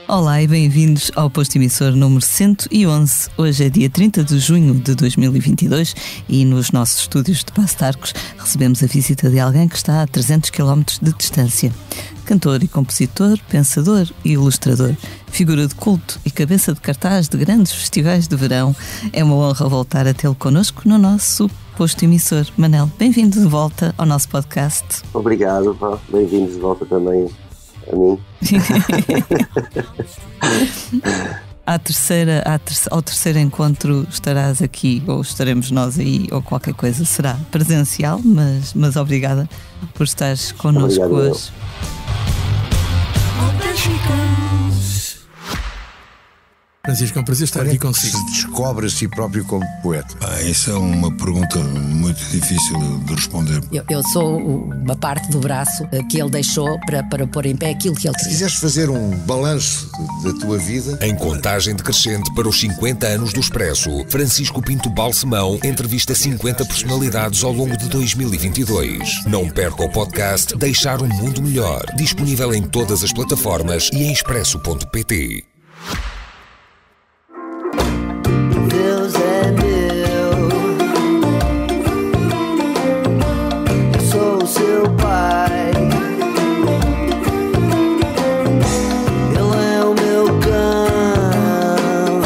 Olá e bem-vindos ao Posto Emissor número 111. Hoje é dia 30 de junho de 2022 e nos nossos estúdios de Paço de Arcos recebemos a visita de alguém que está a 300 km de distância. Cantor e compositor, pensador e ilustrador, figura de culto e cabeça de cartaz de grandes festivais de verão. É uma honra voltar a tê-lo connosco no nosso Posto Emissor. Manel, bem-vindo de volta ao nosso podcast. Obrigado, bem-vindos de volta também a mim. Ao terceiro encontro estarás aqui, ou estaremos nós aí, ou qualquer coisa. Será presencial, mas obrigada por estares connosco hoje. Francisco, é um prazer estar aqui consigo. Se descobre a si próprio como poeta? Essa é uma pergunta muito difícil de responder. Eu sou uma parte do braço que ele deixou para pôr em pé aquilo que ele Se queria. quiseres fazer um balanço da tua vida... Em contagem decrescente para os 50 anos do Expresso, Francisco Pinto Balsemão entrevista 50 personalidades ao longo de 2022. Não perca o podcast Deixar um Mundo Melhor, disponível em todas as plataformas e em expresso.pt. Deus é meu, eu sou o seu pai, ele é o meu cão,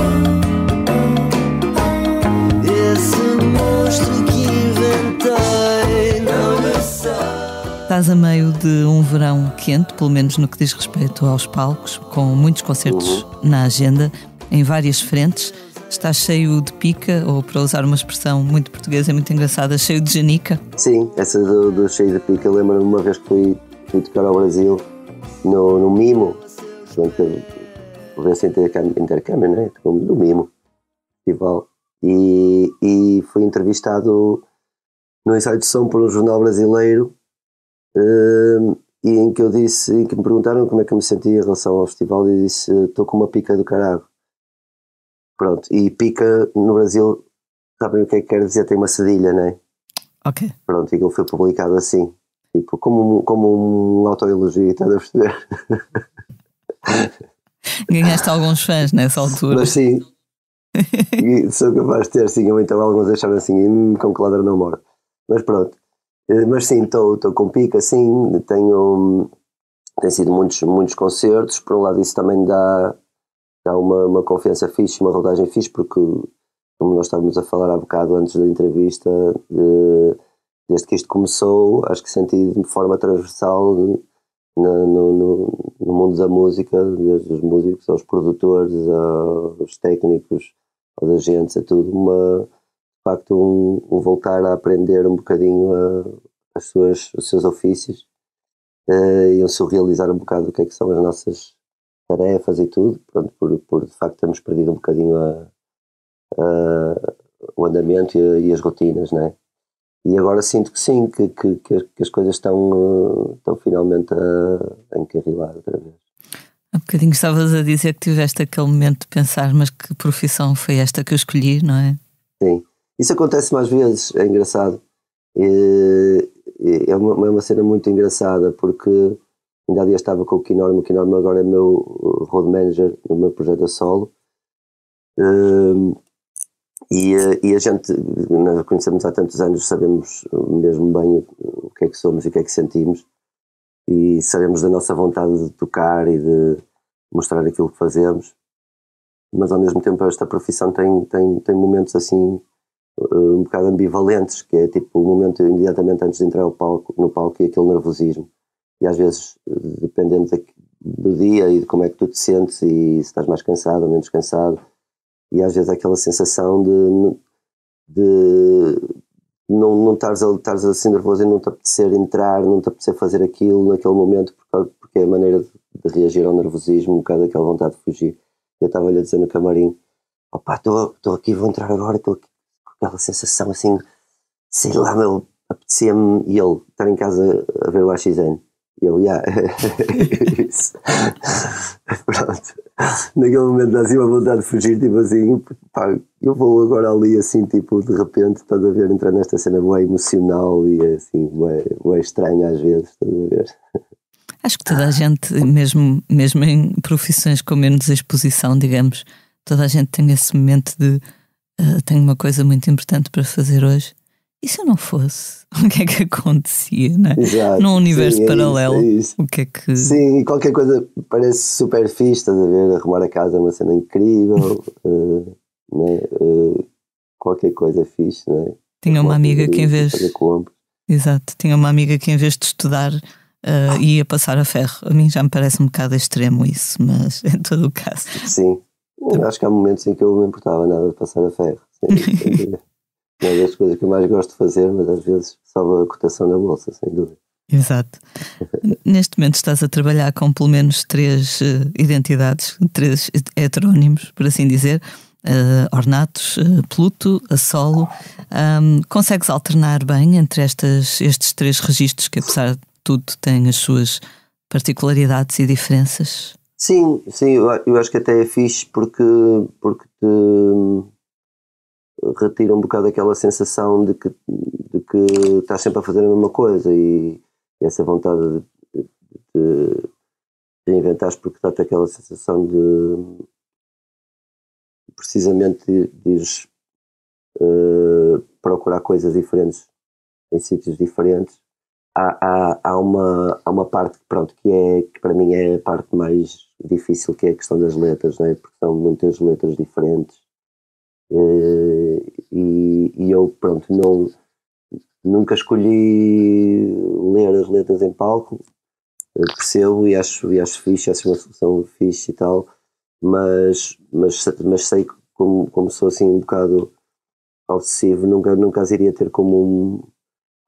esse monstro que inventei não me sabe. Estás a meio de um verão quente, pelo menos no que diz respeito aos palcos, com muitos concertos na agenda, em várias frentes. Estás cheio de pica, ou para usar uma expressão muito portuguesa, muito engraçada, cheio de janica? Sim, essa do cheio de pica. Lembro-me uma vez que fui tocar ao Brasil no Mimo, houve intercâmbio, né? No Mimo festival, e fui entrevistado no ensaio de som por um jornal brasileiro, e em que me perguntaram como é que eu me sentia em relação ao festival, e disse: estou com uma pica do caralho. Pronto, e pica no Brasil, sabem o que é que quer dizer? Tem uma cedilha, não é? Ok. Pronto, e ele foi publicado assim, tipo, como um autoelogio, estás a perceber? Ganhaste alguns fãs nessa altura. Mas sim, e sou capaz de ter, sim, ou então alguns acharam assim, com que ladra não mora. Mas pronto, mas sim, estou com pica, sim, tem sido muitos concertos. Por um lado isso também dá uma confiança fixe, uma rodagem fixe, porque, como nós estávamos a falar há bocado antes da entrevista, desde que isto começou, acho que senti de forma transversal no mundo da música, desde os músicos aos produtores, aos técnicos, aos agentes, a tudo, de facto um voltar a aprender um bocadinho os seus ofícios, e um surrealizar um bocado o que é que são as nossas tarefas e tudo. Pronto, por de facto termos perdido um bocadinho o andamento e as rotinas, não é? E agora sinto que sim, que as coisas estão finalmente a encarrilar outra vez. Há bocadinho estavas a dizer que tiveste aquele momento de pensar, mas que profissão foi esta que eu escolhi, não é? Sim, isso acontece mais vezes, é engraçado. É uma cena muito engraçada, porque ainda há dias estava com o Kinorme agora é meu road manager no meu projeto a solo, e a gente, nós conhecemos há tantos anos, sabemos mesmo bem o que é que somos e o que é que sentimos, e sabemos da nossa vontade de tocar e de mostrar aquilo que fazemos, mas ao mesmo tempo esta profissão tem momentos assim um bocado ambivalentes, que é tipo o momento imediatamente antes de entrar no palco e aquele nervosismo. E às vezes, dependendo do dia e de como é que tu te sentes, e se estás mais cansado ou menos cansado, e às vezes aquela sensação de não estares assim nervoso e não te apetecer entrar, não te apetecer fazer aquilo naquele momento, porque é a maneira de reagir ao nervosismo, um bocado aquela vontade de fugir. Eu estava-lhe a dizer no camarim: opá, estou aqui, vou entrar agora, estou aqui com aquela sensação assim, sei lá, meu, apetecia-me, e ele estar em casa a ver o AXN. Eu, isso. Pronto. Naquele momento dá assim uma vontade de fugir, tipo assim, pá, eu vou agora ali assim, tipo, de repente, estás a ver, entrar nesta cena bué emocional e assim, bué estranha às vezes, estás a ver? Acho que toda a gente, mesmo em profissões com menos exposição, digamos, toda a gente tem esse momento de tenho uma coisa muito importante para fazer hoje. E se eu não fosse? O que é que acontecia, não é? Exato. Num universo paralelo, isso. o que é que... Sim, e qualquer coisa parece super fixe, estás a ver? Arrumar a casa é uma cena incrível, né? Qualquer coisa fixe, né? Tinha uma amiga que em vez... Exato, tinha uma amiga que em vez de estudar ia passar a ferro. A mim já me parece um bocado extremo isso, mas em todo o caso. Sim, acho que há momentos em que eu não me importava nada de passar a ferro. Sim, uma das coisas que eu mais gosto de fazer, mas às vezes sobe a cotação na bolsa, sem dúvida. Exato. Neste momento estás a trabalhar com pelo menos 3 identidades, 3 heterónimos, por assim dizer, Ornatos, Pluto, a solo. Consegues alternar bem entre estes 3 registros que, apesar de tudo, têm as suas particularidades e diferenças? Sim, eu acho que até é fixe porque te retira um bocado aquela sensação de que estás sempre a fazer a mesma coisa e essa vontade de inventares, porque dá-te aquela sensação de precisamente de procurar coisas diferentes em sítios diferentes. Há uma parte que para mim é a parte mais difícil, que é a questão das letras, não é? Porque são muitas letras diferentes. E eu nunca escolhi ler as letras em palco, percebo e acho fixe, acho uma solução fixe e tal, mas sei que como sou assim um bocado obsessivo, nunca as iria ter como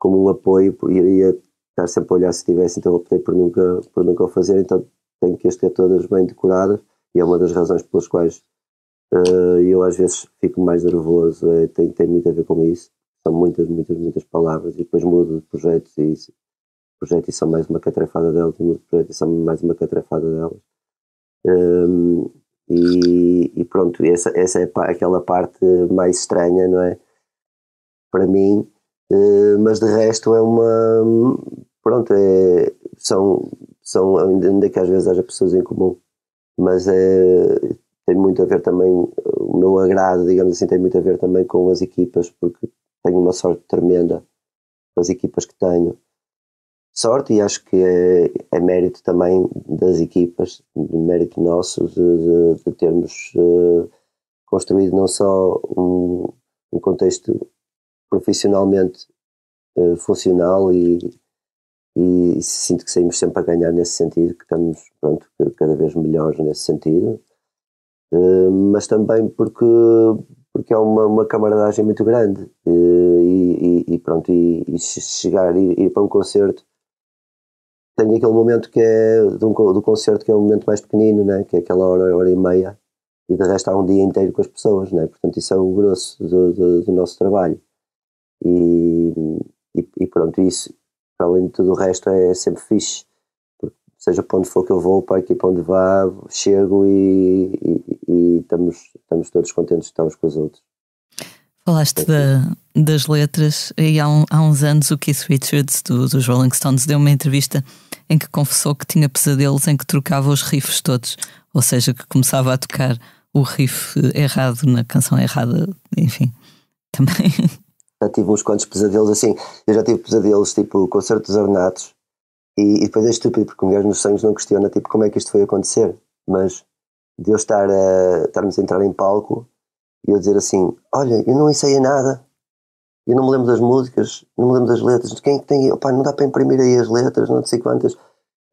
um apoio, iria estar sempre a olhar se tivesse, então optei por nunca o fazer, então tenho que as ter todas bem decoradas e é uma das razões pelas quais eu às vezes fico mais nervoso, tem muito a ver com isso, são muitas palavras e depois mudo de projetos e são mais uma catrefada delas e mudo de projetos e são mais uma catrefada delas, e pronto, essa é aquela parte mais estranha, não é? Para mim, mas de resto é uma, pronto, são ainda que às vezes haja pessoas em comum, mas tem muito a ver também, o meu agrado, digamos assim, tem muito a ver também com as equipas, porque tenho uma sorte tremenda com as equipas que tenho. Sorte, e acho que é mérito também das equipas, mérito nosso de termos construído não só um contexto profissionalmente funcional e sinto que saímos sempre a ganhar nesse sentido, que estamos cada vez melhores nesse sentido. Mas também porque há uma camaradagem muito grande e chegar e ir para um concerto, tenho aquele momento que é do concerto, que é o momento mais pequenino, né? Que é aquela hora e meia, e de resto há um dia inteiro com as pessoas, né? Portanto isso é o grosso do nosso trabalho e pronto, isso para além de tudo o resto é sempre fixe. Seja para onde for que eu vou, para a equipa onde vá, chego e estamos todos contentes de estarmos com os outros. Falaste das letras, e há uns anos o Keith Richards dos Rolling Stones deu uma entrevista em que confessou que tinha pesadelos em que trocava os riffs todos, ou seja, que começava a tocar o riff errado na canção errada, enfim, também. Já tive uns quantos pesadelos assim, eu já tive pesadelos tipo o concerto dos Ornatos. E depois é estúpido, porque um gajo nos sonhos não questiona tipo, como é que isto foi acontecer, mas de eu estarmos a entrar em palco e eu dizer assim, olha, eu não ensaiei nada, eu não me lembro das músicas, não me lembro das letras, quem é que tem, opa, não dá para imprimir aí as letras, não sei quantas,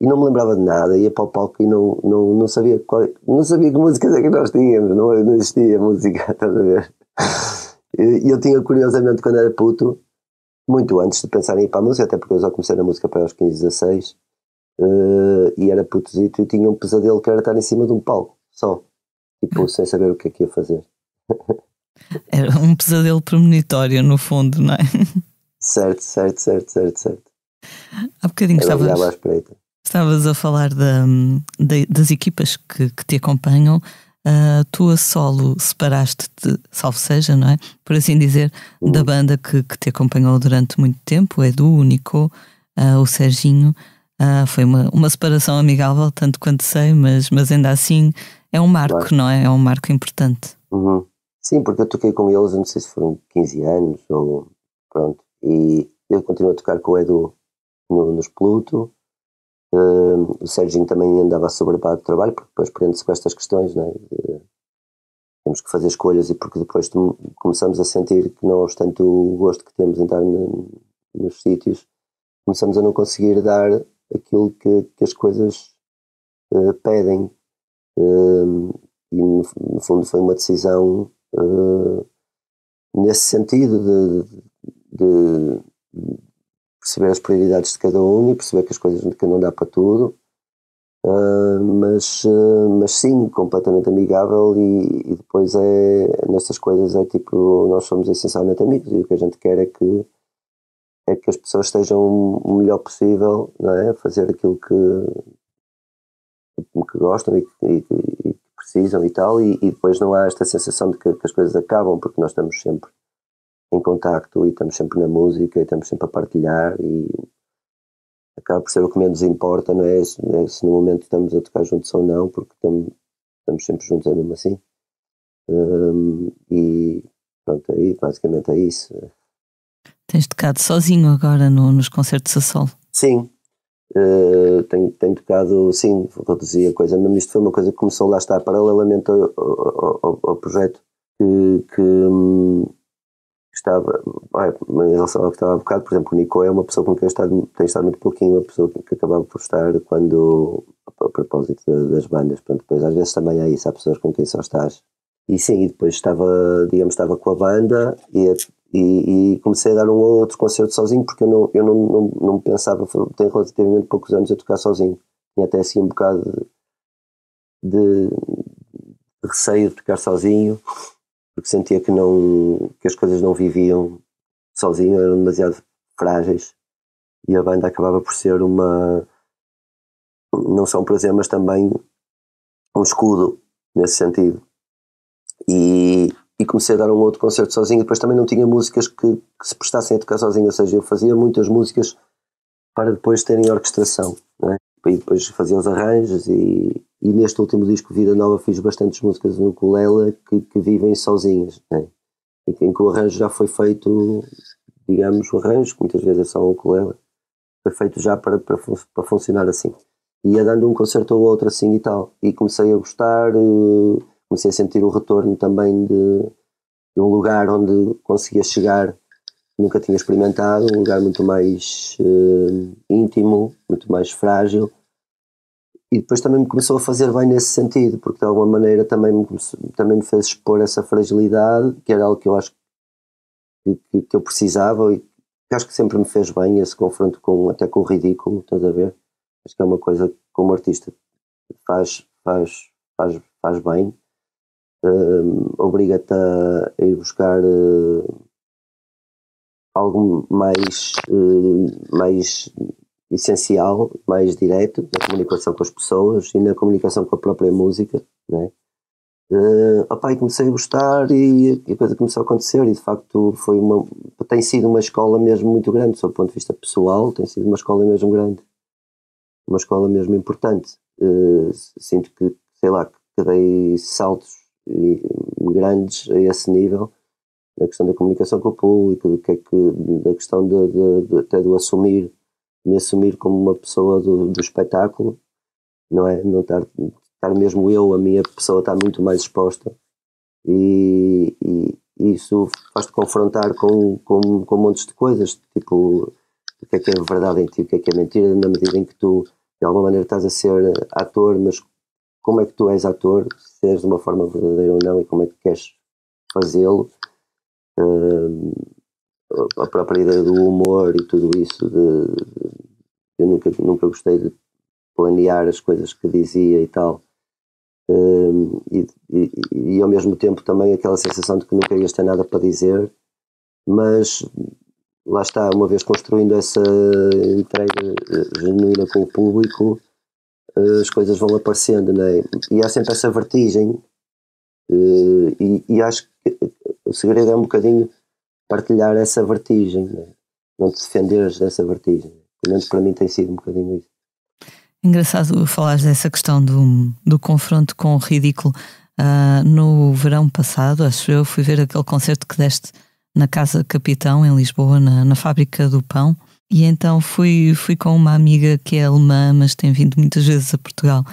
e não me lembrava de nada, ia para o palco e não sabia não sabia que músicas é que nós tínhamos, não existia música, estás a ver? E eu tinha, curiosamente, quando era puto, muito antes de pensar em ir para a música, até porque eu já comecei na música para aos 15, 16, e era putozito e tinha um pesadelo que era estar em cima de um palco, só, tipo, sem saber o que é que ia fazer. Era um pesadelo premonitório, no fundo, não é? Certo. Há bocadinho estava à espreita. Estavas a falar das equipas que te acompanham. Tu a solo separaste-te, salvo seja, não é? Por assim dizer, da banda que te acompanhou durante muito tempo, o Edu, o Nico, o Serginho. Foi uma separação amigável, tanto quanto sei, mas ainda assim é um marco, Claro. não é? É um marco importante. Uhum. Sim, porque eu toquei com eles, eu não sei se foram 15 anos ou pronto, e eu continuo a tocar com o Edu nos Pluto. O Serginho também andava a sobreparar de trabalho, porque depois prende-se com estas questões, não é? Temos que fazer escolhas, e porque depois começamos a sentir que, não obstante o gosto que temos em estar nos sítios, começamos a não conseguir dar aquilo que as coisas pedem. E no fundo foi uma decisão nesse sentido de perceber as prioridades de cada um e perceber que as coisas que não dá para tudo, mas sim, completamente amigável, e depois nestas coisas é tipo, nós somos essencialmente amigos, e o que a gente quer é que as pessoas estejam o melhor possível, não é? Fazer aquilo que gostam e que precisam e tal, e depois não há esta sensação de que as coisas acabam, porque nós estamos sempre em contacto e estamos sempre na música e estamos sempre a partilhar, e acaba por ser o que menos importa, não é? Se no momento estamos a tocar juntos ou não, porque estamos sempre juntos, é mesmo assim. E pronto, aí basicamente é isso. Tens tocado sozinho agora nos concertos a solo? Sim, tenho tocado, sim, reduzi a coisa, mesmo isto foi uma coisa que começou, lá está, paralelamente ao projeto que estava, em relação ao que estava há bocado. Por exemplo, o Nico é uma pessoa com quem tem estado muito pouquinho, uma pessoa que acabava por estar a propósito das bandas. Portanto, depois às vezes também é isso, há pessoas com quem só estás. E sim, e depois estava com a banda e comecei a dar um ou outro concerto sozinho, porque eu não pensava, tenho relativamente poucos anos a tocar sozinho. Tinha até assim um bocado de receio de tocar sozinho, porque sentia que as coisas não viviam sozinho, eram demasiado frágeis, e a banda acabava por ser não só um prazer, mas também um escudo nesse sentido. E comecei a dar um outro concerto sozinho, e depois também não tinha músicas que se prestassem a tocar sozinho, ou seja, eu fazia muitas músicas para depois terem orquestração, não é? E depois fazia os arranjos, e neste último disco, Vida Nova, fiz bastantes músicas no ukulele que vivem sozinhas, não é? Em que o arranjo já foi feito, digamos, o arranjo, que muitas vezes é só um ukulele, foi feito já para funcionar assim. E ia dando um concerto ou outro assim e tal, e comecei a gostar, comecei a sentir o retorno também de um lugar onde conseguia chegar, nunca tinha experimentado, um lugar muito mais íntimo, muito mais frágil, e depois também me começou a fazer bem nesse sentido, porque de alguma maneira também me fez expor essa fragilidade, que era algo que eu acho que eu precisava, e que acho que sempre me fez bem, esse confronto até com o ridículo, estás a ver? Acho que é uma coisa que, como artista, faz bem. Obriga-te a ir buscar algo mais essencial, mais direto, na comunicação com as pessoas e na comunicação com a própria música, né? E comecei a gostar, e a coisa começou a acontecer, e de facto tem sido uma escola mesmo muito grande, sob o ponto de vista pessoal, tem sido uma escola mesmo grande, uma escola mesmo importante. Sinto que, sei lá, que dei saltos grandes a esse nível, na questão da comunicação com o público, da questão até do me assumir como uma pessoa do espetáculo, não é? Não estar mesmo a minha pessoa está muito mais exposta, e isso faz-te confrontar com montes de coisas, tipo, o que é verdade em ti, o que é mentira, na medida em que tu de alguma maneira estás a ser ator, mas como é que tu és ator, se és de uma forma verdadeira ou não, e como é que queres fazê-lo. A própria ideia do humor e tudo isso, eu nunca gostei de planear as coisas que dizia e tal, e ao mesmo tempo também aquela sensação de que nunca ias ter nada para dizer, mas lá está, uma vez construindo essa entrega genuína com o público, as coisas vão aparecendo, não é? E há sempre essa vertigem, e acho que o segredo é um bocadinho partilhar essa vertigem, não te defenderes dessa vertigem. Pelo menos para mim tem sido um bocadinho isso. Engraçado falares dessa questão do confronto com o ridículo. No verão passado, acho eu, fui ver aquele concerto que deste na Casa Capitão, em Lisboa, na Fábrica do Pão, e então fui com uma amiga que é alemã, mas tem vindo muitas vezes a Portugal,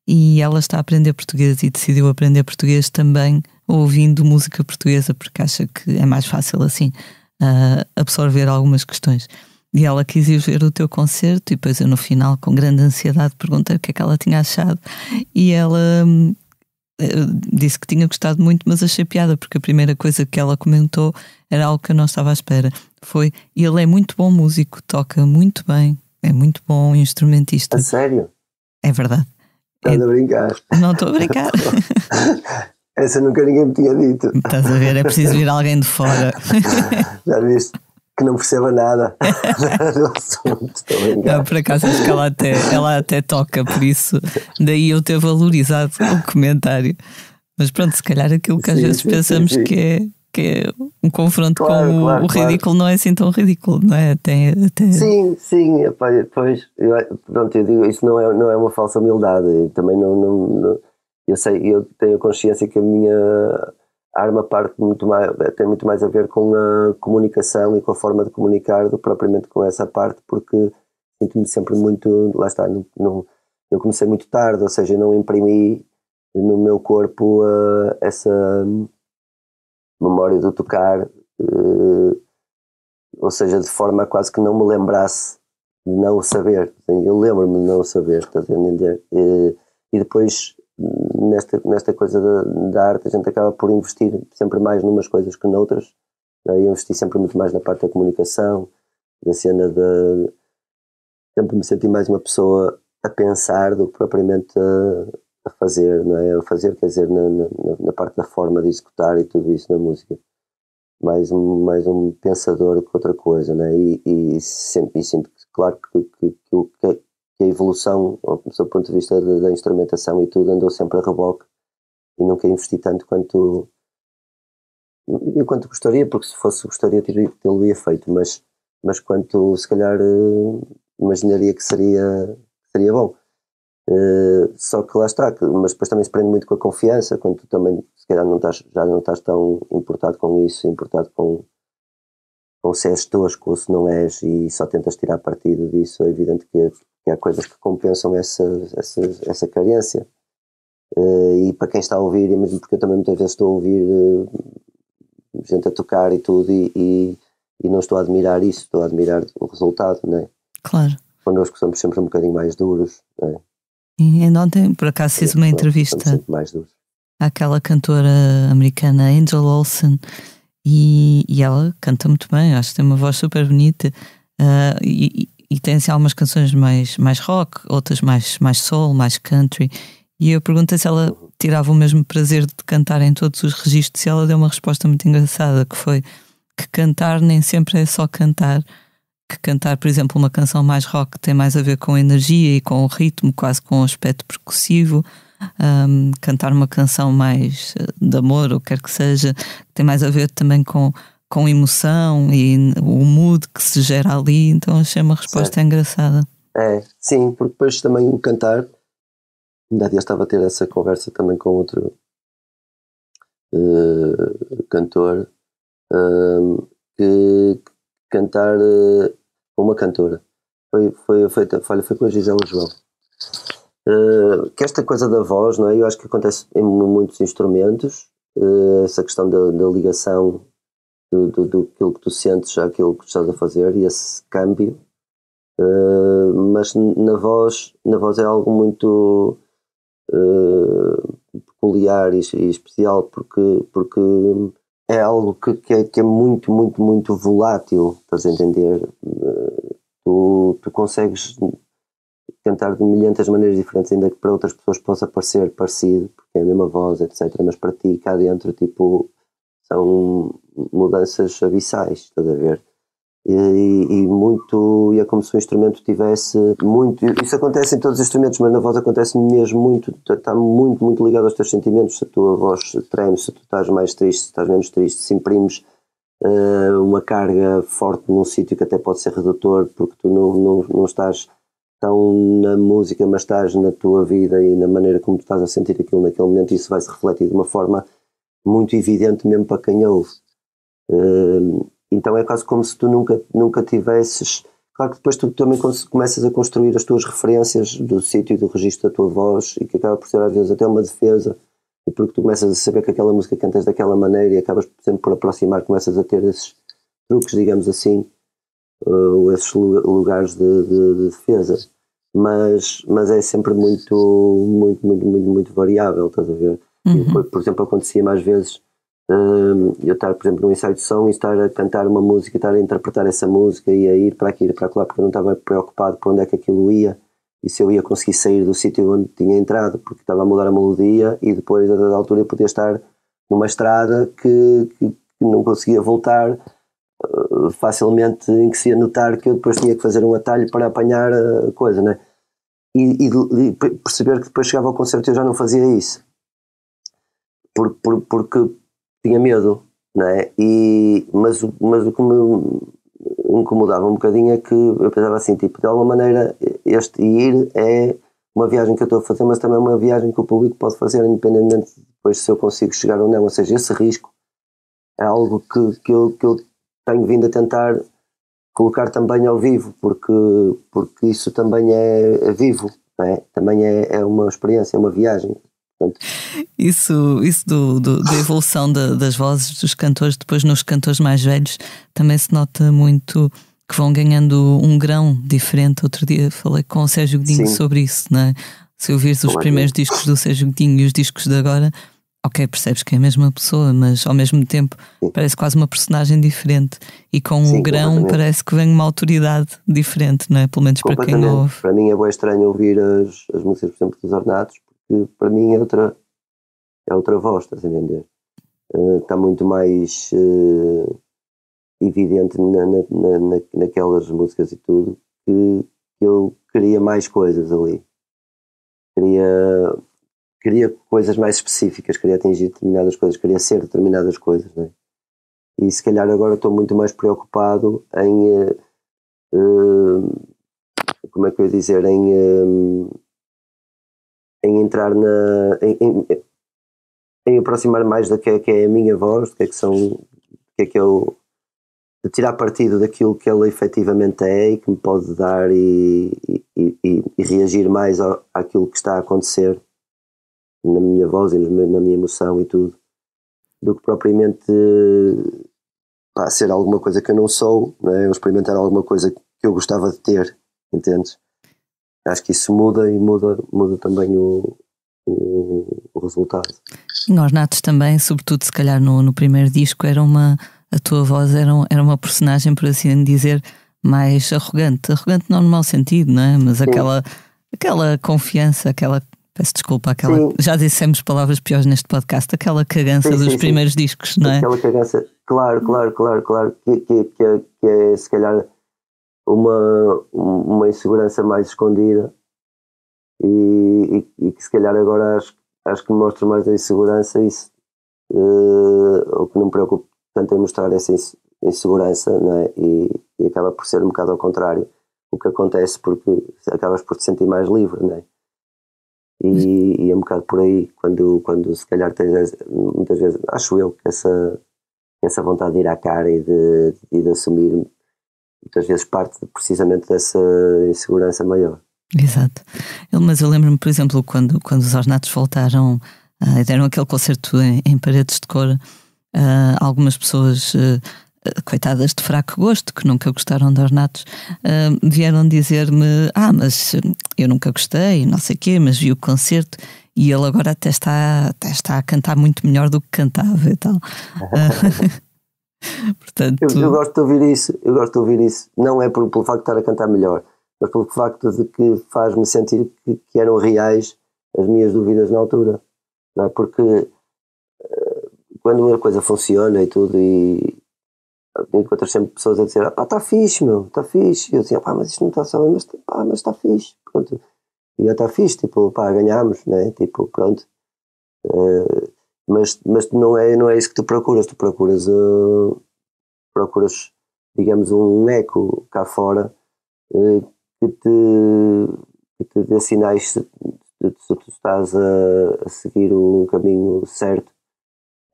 e ela está a aprender português e decidiu aprender português também ouvindo música portuguesa, porque acha que é mais fácil assim absorver algumas questões. E ela quis ir ver o teu concerto, e depois eu no final, com grande ansiedade, perguntei o que é que ela tinha achado, e ela disse que tinha gostado muito, mas achei piada, porque a primeira coisa que ela comentou era algo que eu não estava à espera. Foi: ele é muito bom músico, toca muito bem, é muito bom instrumentista. A sério? É verdade. Estás a brincar? Não estou a brincar. Essa nunca ninguém me tinha dito. Estás a ver? É preciso vir alguém de fora. Já viste? Que não perceba nada do assunto. Estou a brincar. Não, por acaso acho que ela até toca, por isso daí eu ter valorizado o comentário. Mas pronto, se calhar aquilo que às vezes pensamos sim. Que é um confronto com o ridículo, não é assim tão ridículo, não é? Até... Sim, pois, pronto, eu digo, isso não é uma falsa humildade. Eu também não eu sei, eu tenho consciência que a minha arma tem muito mais a ver com a comunicação e com a forma de comunicar do que propriamente com essa parte, porque sinto-me sempre muito, lá está, eu comecei muito tarde, ou seja, eu não imprimi no meu corpo essa memória do tocar, ou seja, de forma a quase que não me lembrasse de não o saber. Eu lembro-me de não o saber, estás a entender? E depois, nesta coisa da arte, a gente acaba por investir sempre mais numas coisas que noutras. Eu investi sempre muito mais na parte da comunicação, da cena de sempre me senti mais uma pessoa a pensar do que propriamente a fazer, não é? A fazer, quer dizer, na parte da forma de executar e tudo isso na música. Mais um pensador que outra coisa, não é? E sempre, claro que a evolução, do seu ponto de vista da instrumentação e tudo, andou sempre a reboque e nunca investi tanto quanto gostaria, porque se fosse gostaria tê-lo-ia feito, mas quanto se calhar imaginaria que seria bom. Só que lá está, mas depois também se prende muito com a confiança, quando tu também se calhar já não estás tão importado com isso, importado com se és tosco ou se não és, e só tentas tirar partido disso. É evidente que há coisas que compensam essa carência, e para quem está a ouvir, e mesmo porque eu também muitas vezes estou a ouvir gente a tocar e tudo, e não estou a admirar isso, estou a admirar o resultado, não é? Claro. Connosco somos sempre um bocadinho mais duros, não é? E ontem, por acaso, fiz uma entrevista àquela cantora americana Angel Olsen, e ela canta muito bem, acho que tem uma voz super bonita, e tem assim algumas canções mais rock, outras mais soul, mais country, e eu perguntei se ela tirava o mesmo prazer de cantar em todos os registros, e ela deu uma resposta muito engraçada, que foi que cantar nem sempre é só cantar, que cantar, por exemplo, uma canção mais rock tem mais a ver com a energia e com o ritmo, quase com o aspecto percussivo. Cantar uma canção mais de amor, ou quer que seja, tem mais a ver também com emoção e o mood que se gera ali. Então achei uma resposta engraçada. Sim, porque depois também o cantar, ainda dia estava a ter essa conversa também com outro cantor, que cantar uma cantora foi com a Gisela João, que esta coisa da voz, não é? Eu acho que acontece em muitos instrumentos, essa questão da ligação do aquilo que tu sentes àquilo que estás a fazer, e esse câmbio, mas na voz é algo muito peculiar e especial, porque é algo que é muito, muito, muito volátil, estás a entender? Tu consegues cantar de milhentas maneiras diferentes, ainda que para outras pessoas possa parecer parecido, porque é a mesma voz, etc. Mas para ti, cá dentro, tipo, são mudanças abissais, estás a ver? e é como se o instrumento tivesse muito, isso acontece em todos os instrumentos, mas na voz acontece mesmo muito, está muito, muito ligado aos teus sentimentos. Se a tua voz treme, se tu estás mais triste, se estás menos triste, se imprimes uma carga forte num sítio que até pode ser redutor, porque tu não estás tão na música, mas estás na tua vida e na maneira como tu estás a sentir aquilo naquele momento, isso vai se refletir de uma forma muito evidente mesmo para quem ouve. Então é quase como se tu nunca tivesses. Claro que depois tu também começas a construir as tuas referências do sítio e do registro da tua voz, e que acaba por ser às vezes até uma defesa, e porque tu começas a saber que aquela música cantas daquela maneira e acabas sempre por aproximar, começas a ter esses truques, digamos assim, ou esses lugares de defesa. Mas é sempre muito variável, estás a ver? E depois, por exemplo, acontecia mais vezes eu estar, por exemplo, num ensaio de som e estar a cantar uma música e estar a interpretar essa música e a ir para aqui e para lá, porque eu não estava preocupado por onde é que aquilo ia e se eu ia conseguir sair do sítio onde tinha entrado, porque estava a mudar a melodia, e depois a dada altura eu podia estar numa estrada que não conseguia voltar facilmente, em que se ia notar que eu depois tinha que fazer um atalho para apanhar a coisa, né? E perceber que depois chegava ao concerto e eu já não fazia isso porque tinha medo, não é? Mas o que me incomodava um bocadinho é que eu pensava assim, tipo, de alguma maneira este ir é uma viagem que eu estou a fazer, mas também é uma viagem que o público pode fazer, independentemente de depois se eu consigo chegar ou não. Ou seja, esse risco é algo que eu tenho vindo a tentar colocar também ao vivo, porque isso também é vivo, não é? Também é uma experiência, é uma viagem. Portanto, Isso da evolução das vozes dos cantores, depois nos cantores mais velhos, também se nota muito que vão ganhando um grão diferente. Outro dia falei com o Sérgio Godinho sobre isso, não é? Se ouvires os primeiros discos do Sérgio Godinho e os discos de agora, ok, percebes que é a mesma pessoa, mas ao mesmo tempo parece quase uma personagem diferente, e com o grão parece que vem uma autoridade diferente, não é? Pelo menos para quem ouve. Para mim é bem estranho ouvir as músicas, por exemplo, dos Ornatos, porque para mim é outra voz, estás a entender? Está muito mais evidente naquelas músicas e tudo, que eu queria mais coisas ali. Queria coisas mais específicas, queria atingir determinadas coisas, queria ser determinadas coisas, não é? E se calhar agora estou muito mais preocupado em como é que eu ia dizer, em entrar em aproximar mais da que é a minha voz, de tirar partido daquilo que ela efetivamente é e que me pode dar, e reagir mais àquilo que está a acontecer na minha voz e na minha emoção e tudo, do que propriamente ser alguma coisa que eu não sou, não é? Ou experimentar alguma coisa que eu gostava de ter, entendes? Acho que isso muda também o resultado. Em Ornatos também, sobretudo se calhar no primeiro disco, a tua voz era uma personagem, por assim dizer, mais arrogante não no mau sentido, não é? Mas aquela confiança, peço desculpa, já dissemos palavras piores neste podcast, aquela cagança dos primeiros discos, não é? Aquela cagança, claro, que é se calhar uma insegurança mais escondida, e que se calhar agora acho que me mostra mais a insegurança, isso, o que não me preocupa tanto é mostrar essa insegurança, não é? E acaba por ser um bocado ao contrário o que acontece, porque acabas por te sentir mais livre, não é? E é um bocado por aí, quando se calhar tens muitas vezes, acho eu, que essa vontade de ir à cara e de assumir, muitas vezes parte precisamente dessa insegurança maior. Exato. Mas eu lembro-me, por exemplo, quando os Ornatos voltaram e deram aquele concerto em Paredes de Cor, algumas pessoas coitadas de fraco gosto, que nunca gostaram de Ornatos, vieram dizer-me: mas eu nunca gostei, não sei o quê, mas vi o concerto e ele agora até está a cantar muito melhor do que cantava e tal. Portanto, eu gosto de ouvir isso, não é pelo facto de estar a cantar melhor, mas pelo facto de que faz-me sentir que eram reais as minhas dúvidas na altura, não é? Porque quando a coisa funciona e tudo, e encontras sempre pessoas a dizer, está fixe, meu, está fixe. E eu dizia, mas isto não está só bem, mas está fixe. Pronto. E está fixe, tipo, ganhámos, né? Tipo, pronto. Mas não é isso que tu procuras. Tu procuras, digamos, um eco cá fora que te dê sinais se tu estás a seguir um caminho certo,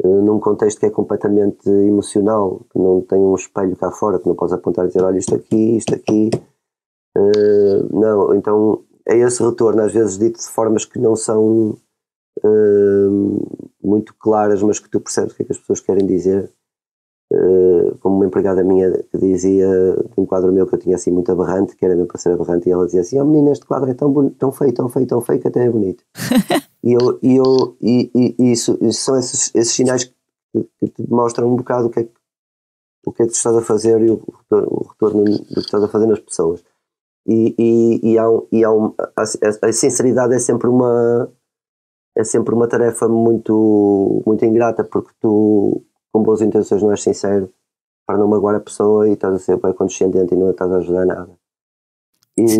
num contexto que é completamente emocional, que não tem um espelho cá fora, que não podes apontar e dizer, olha, isto aqui. Não, então é esse retorno, às vezes dito de formas que não são muito claras, mas que tu percebes o que é que as pessoas querem dizer. Como uma empregada minha que dizia de um quadro meu que eu tinha assim muito aberrante, que era meu para ser aberrante, e ela dizia assim, menina, este quadro é tão feio que até é bonito. E são esses sinais que te mostram um bocado o que é que tu estás a fazer e o retorno do que estás a fazer nas pessoas. A sinceridade é sempre uma tarefa muito, muito ingrata, porque tu, com boas intenções, não és sincero para não magoar a pessoa e estás a ser bem condescendente e não estás a ajudar nada.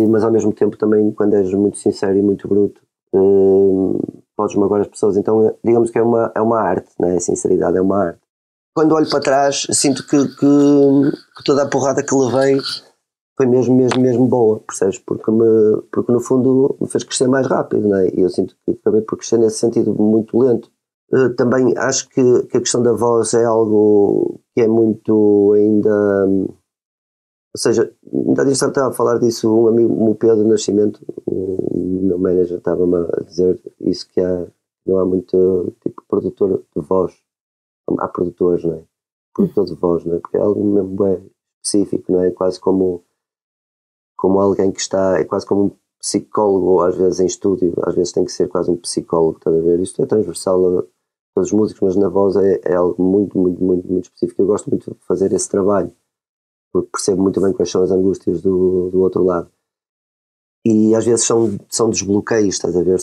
Mas ao mesmo tempo também, quando és muito sincero e muito bruto, podes magoar as pessoas. Então digamos que é uma arte, né? A sinceridade é uma arte. Quando olho para trás, sinto que toda a porrada que levei foi mesmo boa, percebes? Porque no fundo me fez crescer mais rápido, né? E eu sinto que acabei por crescer nesse sentido muito lento. Também acho que a questão da voz é algo que é muito ainda... Ou seja, ainda estava a falar disso um amigo, o Pedro Nascimento, o meu manager, estava-me a dizer isso, que não há muito tipo produtor de voz. Há produtores, não é? Produtor de voz, não é? Porque é algo mesmo bem específico, não é? Quase como alguém que está... É quase como um psicólogo, às vezes em estúdio, às vezes tem que ser quase um psicólogo, estás a ver? Isto é transversal a todos os músicos, mas na voz é algo muito, muito, muito, muito específico. Eu gosto muito de fazer esse trabalho, porque percebo muito bem quais são as angústias do outro lado. E às vezes são desbloqueios, estás a ver?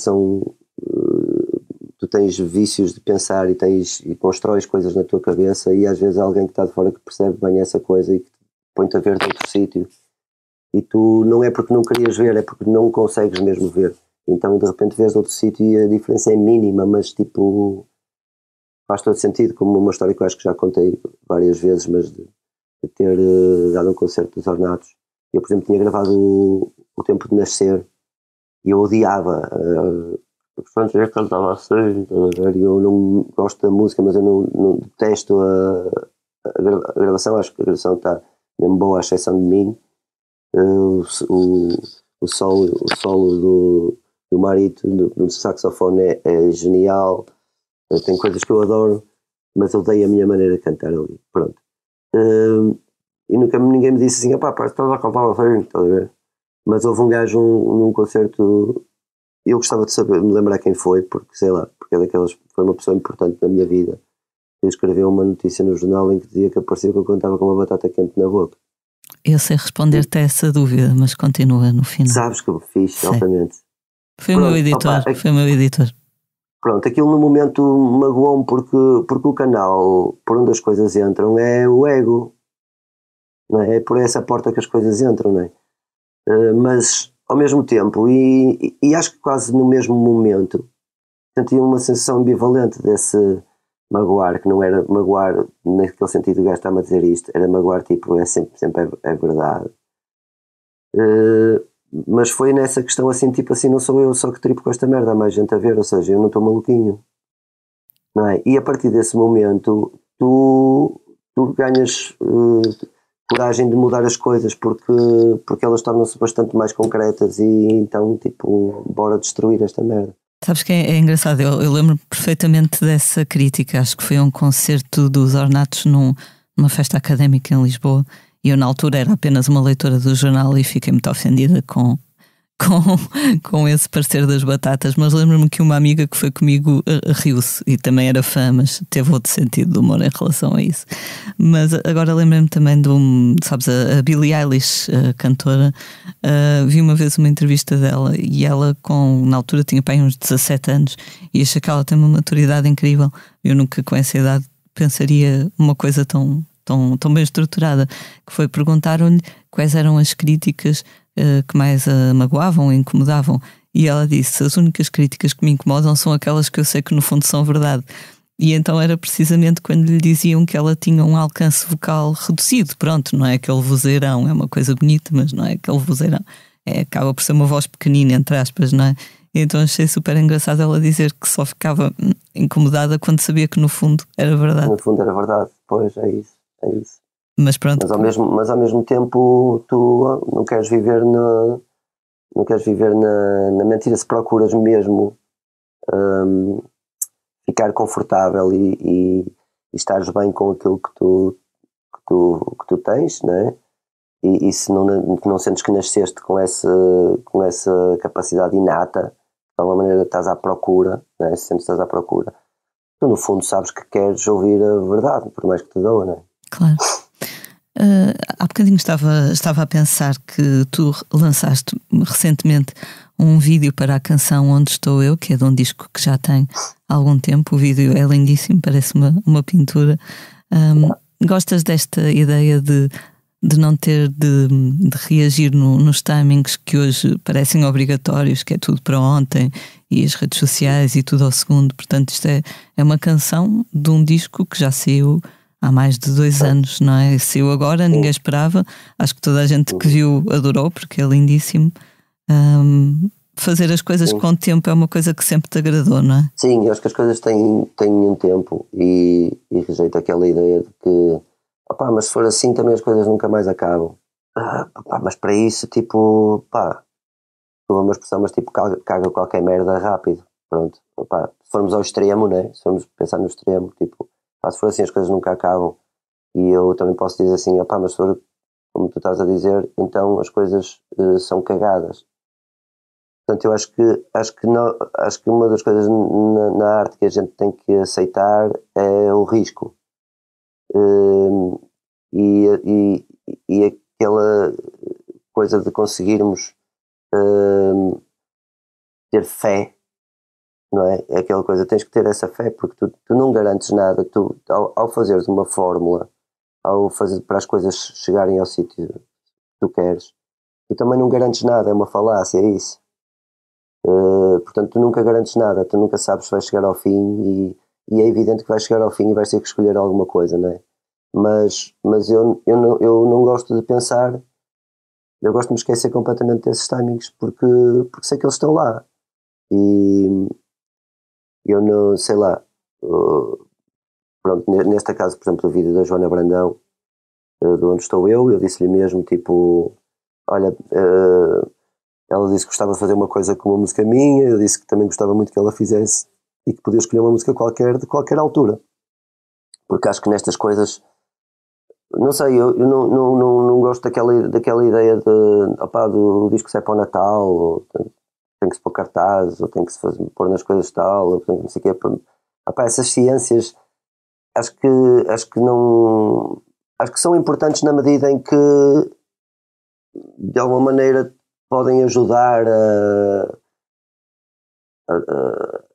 Tu tens vícios de pensar e constróis coisas na tua cabeça, e às vezes há alguém que está de fora que percebe bem essa coisa e que põe-te a ver de outro sítio. E tu não é porque não querias ver, é porque não consegues mesmo ver. Então de repente vês de outro sítio e a diferença é mínima, mas tipo faz todo sentido, como uma história que eu acho que já contei várias vezes, mas de ter dado um concerto dos Ornatos. Eu, por exemplo, tinha gravado o Tempo de Nascer e eu odiava. Portanto, eu cantava assim, e eu não gosto da música, mas eu não detesto a gravação. Acho que a gravação está mesmo boa, à exceção de mim. O solo do Marito, do saxofone é genial. Tem coisas que eu adoro, mas odeio a minha maneira de cantar ali. Pronto. E nunca ninguém me disse assim, estás a cantar assim, estás a ver? Mas houve um gajo num concerto, eu gostava de saber, me lembrar quem foi, porque sei lá, porque é daquelas, foi uma pessoa importante na minha vida. Ele escreveu uma notícia no jornal em que dizia que parecia que eu cantava com uma batata quente na boca. Eu sei responder-te a essa dúvida, mas continua no final. Sabes que eu fiz, altamente. Foi o meu editor. Pronto, aquilo no momento magoou-me porque o canal por onde as coisas entram é o ego, não é? É por essa porta que as coisas entram, não é? Mas ao mesmo tempo, e acho que quase no mesmo momento, senti uma sensação ambivalente desse magoar, que não era magoar naquele sentido, o gajo está-me a dizer isto, era magoar tipo, sempre é verdade. Mas foi nessa questão assim, tipo assim, não sou eu só que tripo com esta merda, há mais gente a ver, ou seja, eu não estou maluquinho, não é? E a partir desse momento tu ganhas coragem de mudar as coisas porque elas tornam-se bastante mais concretas, e então tipo, bora destruir esta merda. Sabes que é engraçado, eu lembro perfeitamente dessa crítica. Acho que foi um concerto dos Ornatos numa festa académica em Lisboa, e eu na altura era apenas uma leitora do jornal e fiquei muito ofendida com esse parecer das batatas, mas lembro-me que uma amiga que foi comigo riu-se e também era fã, mas teve outro sentido de humor em relação a isso. Mas agora lembro-me também sabes, a Billie Eilish, a cantora, vi uma vez uma entrevista dela e ela na altura tinha pai uns 17 anos e achei que ela tem uma maturidade incrível. Eu nunca com essa idade pensaria uma coisa tão tão bem estruturada, que foi perguntaram-lhe quais eram as críticas que mais a magoavam ou incomodavam. E ela disse: as únicas críticas que me incomodam são aquelas que eu sei que no fundo são verdade. E então era precisamente quando lhe diziam que ela tinha um alcance vocal reduzido. Pronto, não é aquele vozeirão, é uma coisa bonita, mas não é aquele vozeirão. Acaba por ser uma voz pequenina, entre aspas, não é? E então achei super engraçado ela dizer que só ficava incomodada quando sabia que no fundo era verdade. No fundo era verdade, pois é isso. Mas pronto. Mas ao mesmo tempo tu não queres viver na mentira, se procuras mesmo ficar confortável e estares bem com aquilo que tu tens, não é? E se não sentes que nasceste com essa capacidade inata, de alguma maneira estás à procura, não é? Se sentes que estás à procura, tu no fundo sabes que queres ouvir a verdade, por mais que te doa, não é? Claro. Há bocadinho estava a pensar que tu lançaste recentemente um vídeo para a canção Onde Estou Eu, que é de um disco que já tem algum tempo. O vídeo é lindíssimo, parece uma pintura. Gostas desta ideia de não ter de reagir nos timings que hoje parecem obrigatórios, que é tudo para ontem, e as redes sociais e tudo ao segundo? Portanto, isto é uma canção de um disco que já saiu há mais de 2 anos, não é? Saiu agora, ninguém esperava. Acho que toda a gente que viu adorou, porque é lindíssimo. Fazer as coisas com tempo é uma coisa que sempre te agradou, não é? Sim, eu acho que as coisas têm um tempo e rejeito aquela ideia de que mas se for assim também as coisas nunca mais acabam. Mas para isso, tipo, estou uma expressão, mas tipo, caga qualquer merda rápido. Pronto, se formos ao extremo, né? Se formos pensar no extremo, tipo, se for assim as coisas nunca acabam. E eu também posso dizer assim, mas se for como tu estás a dizer, então as coisas são cagadas. Portanto, eu acho que uma das coisas na arte que a gente tem que aceitar é o risco. E aquela coisa de conseguirmos ter fé, não é? É aquela coisa, tens que ter essa fé, porque tu não garantes nada. Tu, ao fazeres uma fórmula, ao fazer para as coisas chegarem ao sítio que tu queres, tu também não garantes nada, é uma falácia, é isso. Portanto, tu nunca garantes nada, tu nunca sabes se vai chegar ao fim e é evidente que vai chegar ao fim e vais ter que escolher alguma coisa, não é? Mas eu não gosto de pensar, eu gosto de me esquecer completamente desses timings, porque sei que eles estão lá e eu não sei lá. Pronto, neste caso, por exemplo, do vídeo da Joana Brandão, de Onde Estou Eu disse-lhe mesmo, tipo, olha, ela disse que gostava de fazer uma coisa com uma música minha, eu disse que também gostava muito que ela fizesse e que podia escolher uma música qualquer, de qualquer altura, porque acho que nestas coisas, não sei, eu não gosto daquela ideia do disco sai para o Natal, ou tem que se pôr cartaz, ou tem que se pôr nas coisas tal, ou não sei o quê. Essas ciências acho que são importantes na medida em que de alguma maneira podem ajudar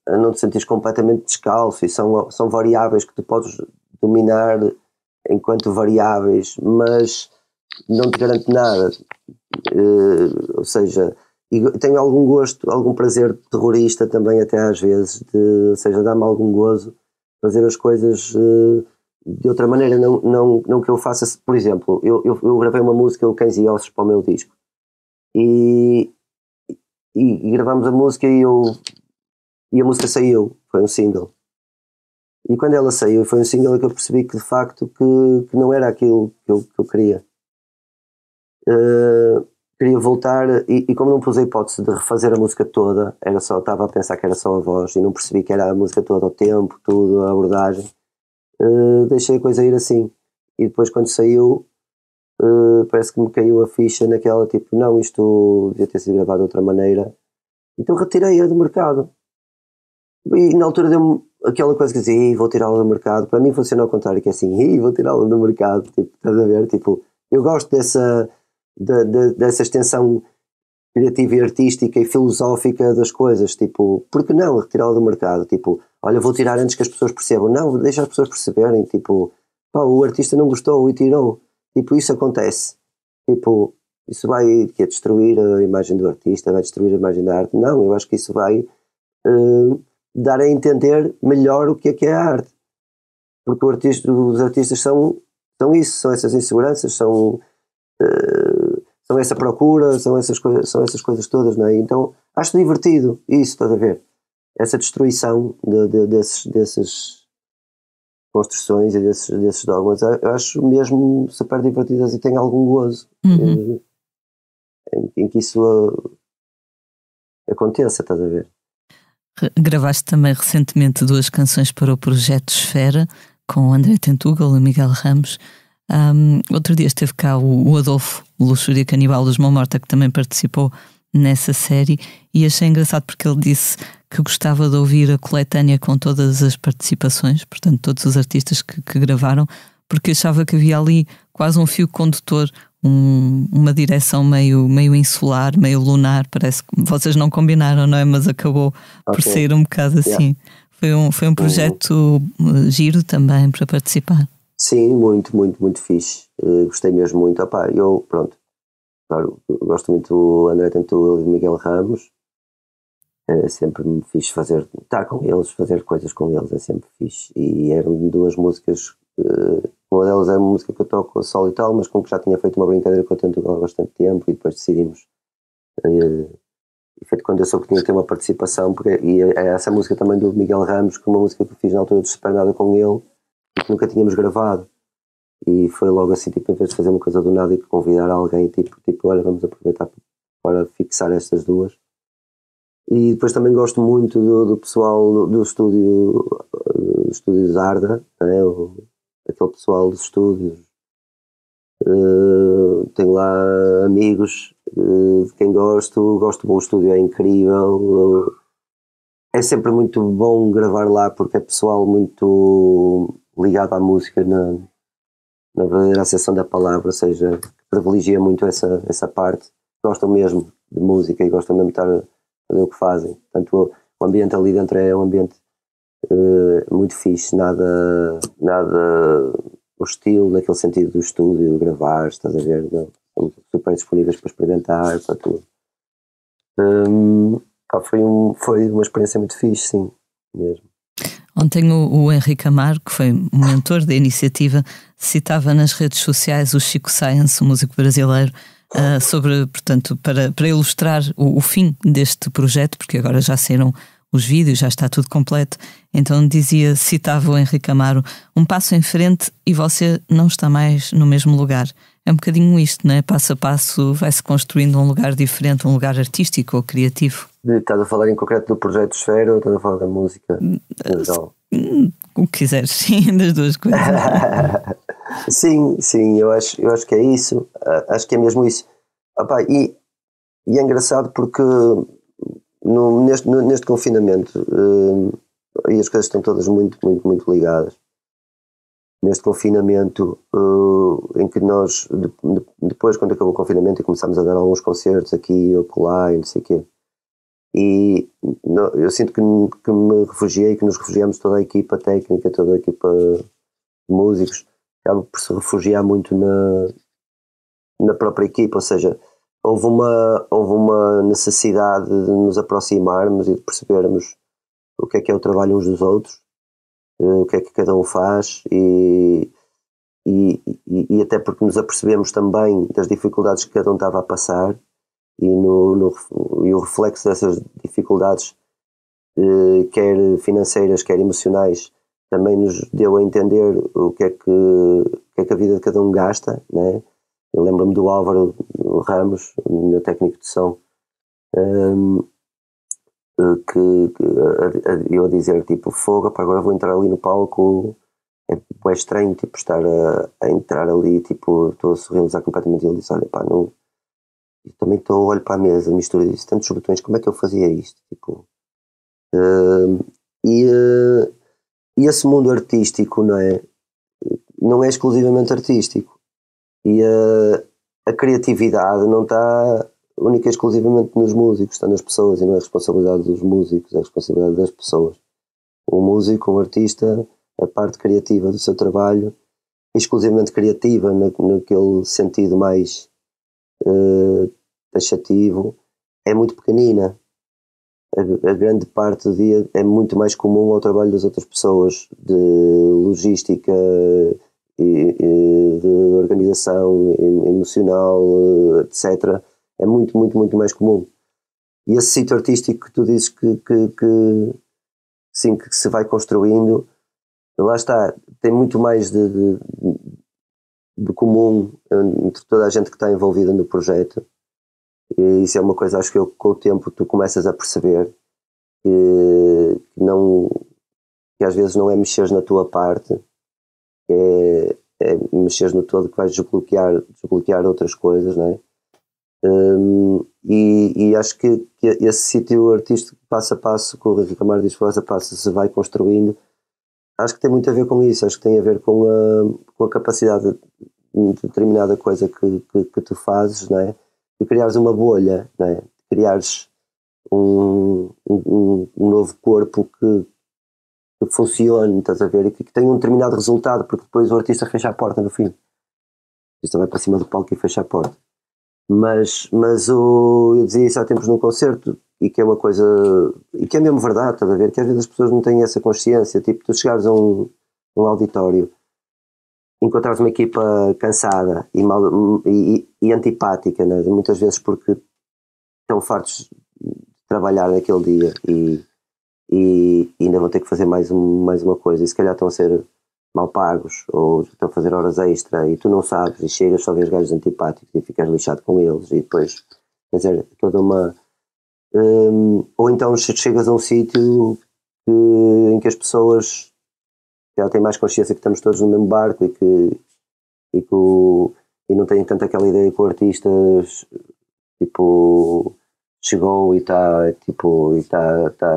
a não te sentires completamente descalço, e são variáveis que tu podes dominar enquanto variáveis, mas não te garante nada. Ou seja, tenho algum gosto, algum prazer terrorista também até às vezes, ou seja, dá-me algum gozo fazer as coisas de outra maneira, não que eu faça. Por exemplo, eu gravei uma música, o Cães e Ossos, para o meu disco, e gravamos a música e a música saiu, foi um single. E quando ela saiu, foi um single que eu percebi que de facto que não era aquilo que eu queria. Queria voltar, e como não pus a hipótese de refazer a música toda, estava a pensar que era só a voz, e não percebi que era a música toda, o tempo, tudo, a abordagem, deixei a coisa ir assim. E depois quando saiu, parece que me caiu a ficha naquela tipo, não, isto devia ter sido gravado de outra maneira, então retirei-a do mercado. E na altura deu-me aquela coisa que dizia, vou tirá-la do mercado. Para mim funciona ao contrário, que é assim, vou tirá-la do mercado, tipo, estás a ver? Tipo, eu gosto dessa extensão criativa e artística e filosófica das coisas, tipo, por que não retirá-la do mercado? Tipo, olha, vou tirar antes que as pessoas percebam. Não, deixa as pessoas perceberem, tipo, pá, o artista não gostou e tirou. Tipo, isso acontece. Tipo, isso vai destruir a imagem do artista, vai destruir a imagem da arte. Não, eu acho que isso vai dar a entender melhor o que é a arte. Porque os artistas são isso, são essas inseguranças, são essa procura, são essas coisas todas, não é? Então acho divertido isso, estás a ver? Essa destruição dessas construções e desses dogmas, eu acho mesmo super divertidas e tenho algum gozo em que isso aconteça, estás a ver? Gravaste também recentemente 2 canções para o projeto Esfera, com o André Tentugal e o Miguel Ramos. Outro dia esteve cá o Adolfo, o Luxúria Canibal dos Mão Morta, que também participou nessa série, e achei engraçado porque ele disse que gostava de ouvir a coletânea com todas as participações, portanto todos os artistas que gravaram, porque achava que havia ali quase um fio condutor, uma direção meio insular, meio lunar. Parece que vocês não combinaram, não é? Mas acabou por sair um bocado assim. Foi um projeto giro também para participar. Sim, muito, muito, muito fixe. Gostei mesmo muito. Opá, eu, pronto, claro, gosto muito do André Tentugal e do Miguel Ramos. Sempre me fixe estar com eles, fazer coisas com eles, é sempre fixe. E eram 2 músicas, uma delas é uma música que eu toco a solo e tal, mas com que já tinha feito uma brincadeira com o Tentugal há bastante tempo, e depois decidimos, e feito quando eu soube que tinha que ter uma participação, e é essa música também do Miguel Ramos, que é uma música que eu fiz na altura do Super Nada com ele, e que nunca tínhamos gravado. E foi logo assim, tipo, em vez de fazer uma coisa do nada e de convidar alguém, tipo, olha, vamos aproveitar para fixar estas 2. E depois também gosto muito do pessoal do estúdio Zarda, né? Aquele pessoal dos estúdios. Tenho lá amigos de quem gosto. O estúdio é incrível. É sempre muito bom gravar lá porque é pessoal muito ligado à música na verdadeira acessão da palavra, ou seja, privilegia muito essa parte. Gostam mesmo de música e gostam mesmo de estar a fazer o que fazem. Portanto, o ambiente ali dentro é um ambiente muito fixe, nada hostil naquele sentido do estúdio, gravar, estás a ver? Não, são super disponíveis para experimentar, para tudo. Foi uma experiência muito fixe, sim, mesmo. Ontem o Henrique Amaro, que foi um mentor da iniciativa, citava nas redes sociais o Chico Science, o músico brasileiro, sobre, portanto, para ilustrar o fim deste projeto, porque agora já saíram os vídeos, já está tudo completo. Então citava o Henrique Amaro: um passo em frente e você não está mais no mesmo lugar. É um bocadinho isto, não é? Passo a passo vai-se construindo um lugar diferente, um lugar artístico ou criativo. Estás a falar em concreto do projeto Esfera ou estás a falar da música? O que quiseres, sim, das 2 coisas. Sim, eu acho que é isso. Acho que é mesmo isso. E é engraçado porque neste confinamento, e as coisas estão todas muito, muito, muito ligadas. Neste confinamento, em que nós, depois, quando acabou o confinamento, e começámos a dar alguns concertos aqui e acolá e não sei o quê, e eu sinto que me refugiei, que nos refugiamos, toda a equipa técnica, toda a equipa de músicos, acaba por se refugiar muito na própria equipa, ou seja, houve uma necessidade de nos aproximarmos e de percebermos o que é o trabalho uns dos outros, o que é que cada um faz, e até porque nos apercebemos também das dificuldades que cada um estava a passar, e o reflexo dessas dificuldades, quer financeiras, quer emocionais, também nos deu a entender o que é que a vida de cada um gasta, né? Eu lembro-me do Álvaro Ramos, o meu técnico de som, que eu a dizer, tipo, fogo, agora vou entrar ali no palco, é estranho, tipo, estar a entrar ali, tipo, estou a sorrilhar completamente, e ele disse, olha, não, eu também estou a olhar para a mesa, mistura disso, tantos botões, como é que eu fazia isto? Tipo, e esse mundo artístico, não é exclusivamente artístico, e a criatividade não está única e exclusivamente nos músicos, está nas pessoas, e não é responsabilidade dos músicos, é responsabilidade das pessoas. Um músico, um artista, a parte criativa do seu trabalho exclusivamente criativa, naquele sentido mais taxativo, é muito pequenina. A grande parte do dia é muito mais comum ao trabalho das outras pessoas, de logística, de organização emocional, etc. É muito, muito, muito mais comum. E esse sítio artístico que tu dizes sim, que se vai construindo, lá está, tem muito mais de comum entre toda a gente que está envolvida no projeto. E isso é uma coisa, acho que com o tempo tu começas a perceber que às vezes não é mexeres na tua parte, é mexeres no todo, que vais desbloquear outras coisas, não é? E acho que esse sítio artístico, passo a passo, que o Henrique Amaro diz, passo a passo se vai construindo, acho que tem muito a ver com isso. Acho que tem a ver com a capacidade de determinada coisa que tu fazes, não é? De criares uma bolha, não é? De criares um novo corpo que funcione, estás a ver? E que tenha um determinado resultado, porque depois o artista fecha a porta no fim. O artista vai para cima do palco e fecha a porta. Mas eu dizia isso há tempos num concerto, e que é uma coisa, e que é mesmo verdade, estás a ver? Que às vezes as pessoas não têm essa consciência. Tipo, tu chegares a um auditório, encontrares uma equipa cansada e antipática, né? Muitas vezes porque estão fartos de trabalhar naquele dia e ainda vão ter que fazer mais uma coisa, e se calhar estão a ser mal pagos ou estão a fazer horas extra e tu não sabes, e chegas, só vês gajos antipáticos e ficas lixado com eles, e depois, quer dizer, toda uma... ou então chegas a um sítio em que as pessoas já têm mais consciência que estamos todos no mesmo barco e não têm tanto aquela ideia que o artista tipo chegou e está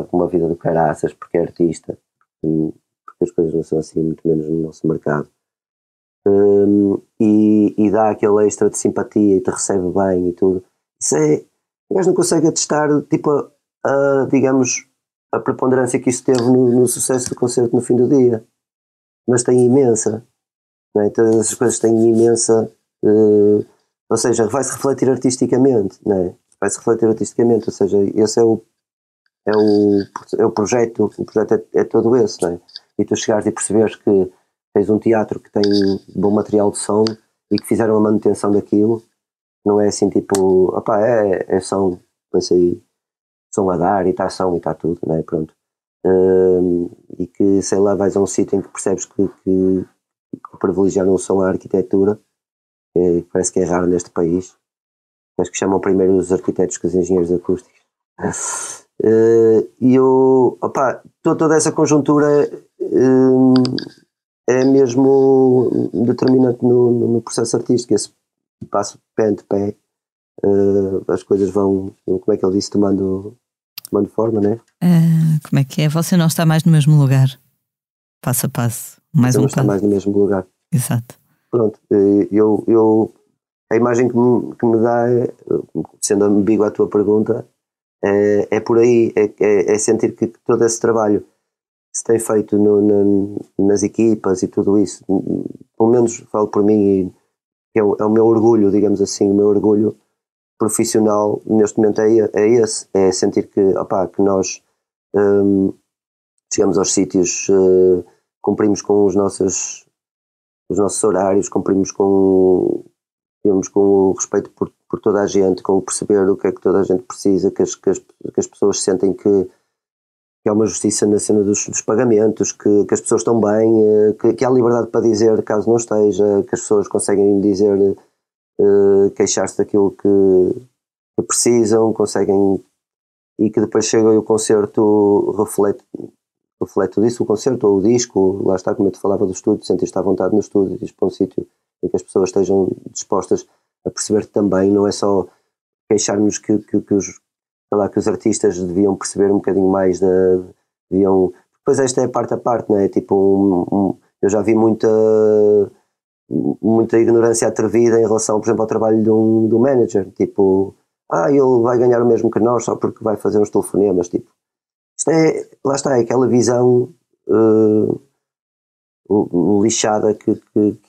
com uma vida do caraças porque é artista, porque as coisas não são assim, muito menos no nosso mercado, e dá aquele extra de simpatia e te recebe bem e tudo. Isso o gajo não consegue atestar tipo digamos a preponderância que isso teve no sucesso do concerto no fim do dia, mas tem imensa, não é? Todas essas coisas têm imensa, ou seja, vai-se refletir artisticamente, não é? Vai-se refletir artisticamente, ou seja, esse é o projeto, o projeto é todo esse, não é? E tu chegares e perceberes que tens um teatro que tem bom material de som e que fizeram a manutenção daquilo, não é assim tipo, opá, é som, pensa aí, som a dar e está som e está tudo, não é? Pronto. E que, sei lá, vais a um sítio em que percebes que privilegiaram o som à arquitetura, parece que é raro neste país. Acho que chamam primeiro os arquitetos que os engenheiros acústicos. E toda essa conjuntura é mesmo determinante no processo artístico. Esse passo pé ante pé, as coisas vão, como é que ele disse, tomando forma, não é? Como é que é? Você não está mais no mesmo lugar, passo a passo, mais você um não está mais no mesmo lugar. Exato. Pronto, a imagem que me dá, sendo ambíguo à tua pergunta, é por aí, é sentir que todo esse trabalho se tem feito nas equipas e tudo isso, pelo menos falo por mim, e é o meu orgulho, digamos assim, o meu orgulho profissional neste momento é esse, é sentir que nós chegamos aos sítios, cumprimos com os nossos horários, cumprimos com o respeito por toda a gente, com perceber o que é que toda a gente precisa, que as pessoas sentem que há uma justiça na cena dos pagamentos, que as pessoas estão bem, que há liberdade para dizer caso não esteja, que as pessoas conseguem dizer, queixar-se daquilo que precisam, conseguem, e que depois chega e o concerto reflete tudo isso, o concerto ou o disco, lá está, como eu te falava do estúdio, sentiste à vontade no estúdio, diz para um sítio em que as pessoas estejam dispostas a perceber que também não é só queixarmos que os artistas deviam perceber um bocadinho mais, depois esta é a parte, não é? Tipo, eu já vi muita ignorância atrevida em relação, por exemplo, ao trabalho de um manager, tipo, ele vai ganhar o mesmo que nós só porque vai fazer uns telefonemas, tipo, lá está, é aquela visão lixada que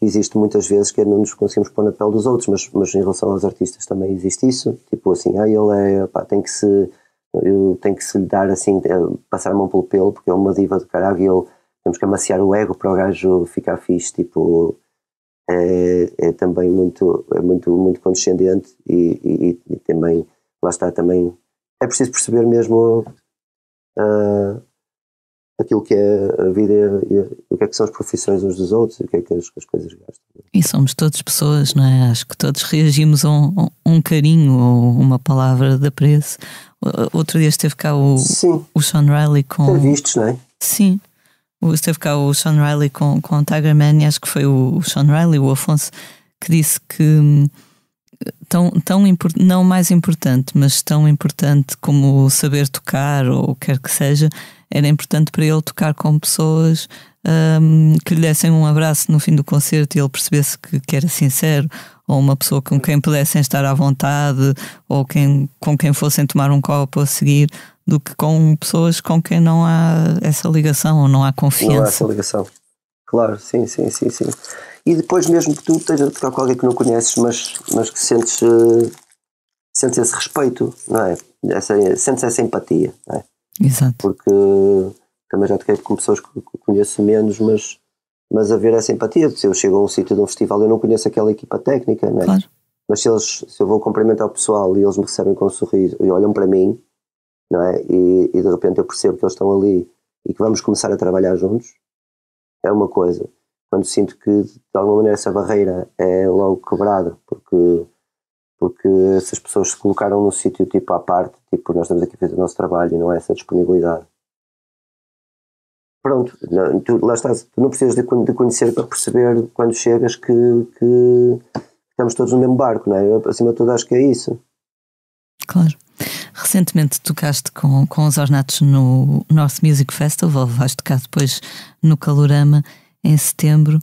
existe muitas vezes, que é não nos conseguimos pôr na pele dos outros, mas em relação aos artistas também existe isso, tipo assim, ele tem que se lhe dar assim, passar a mão pelo pelo, porque é uma diva de caralho, e temos que amaciar o ego para o gajo ficar fixe, tipo, é também muito condescendente e também, lá está, também é preciso perceber mesmo aquilo que é a vida e o que é que são as profissões uns dos outros e o que é que as coisas gastam. E somos todos pessoas, não é? Acho que todos reagimos a um carinho ou uma palavra de apreço. Outro dia esteve cá o Sean Riley com... Tem vistos, não é? Sim. Esteve cá o Sean Riley com o Tiger Man, e acho que foi o Sean Riley, o Afonso, que disse que não mais importante, mas tão importante como saber tocar ou o que quer que seja, era importante para ele tocar com pessoas que lhe dessem um abraço no fim do concerto e ele percebesse que era sincero, ou uma pessoa com quem pudessem estar à vontade, ou com quem fossem tomar um copo a seguir, do que com pessoas com quem não há essa ligação ou não há confiança. Não há essa ligação, claro, sim. E depois mesmo que tu estejas a tocar com alguém que não conheces, mas que sentes esse respeito, não é? Sentes essa empatia, não é? Exato. Porque também já toquei com pessoas que conheço menos, mas haver essa empatia. Se eu chego a um sítio de um festival, eu não conheço aquela equipa técnica, não é? Claro. Mas se eu vou cumprimentar o pessoal e eles me recebem com um sorriso e olham para mim, não é? E de repente eu percebo que eles estão ali e que vamos começar a trabalhar juntos, é uma coisa. Quando sinto que de alguma maneira essa barreira é logo quebrada, porque essas pessoas se colocaram num sítio tipo à parte, tipo nós estamos aqui a fazer o nosso trabalho e não há essa disponibilidade. Pronto, lá está, tu não precisas de conhecer para perceber quando chegas que estamos todos no mesmo barco, não é? Eu, acima de tudo, acho que é isso. Claro. Recentemente tocaste com os Ornatos no North Music Festival, vais tocar depois no Calorama em setembro.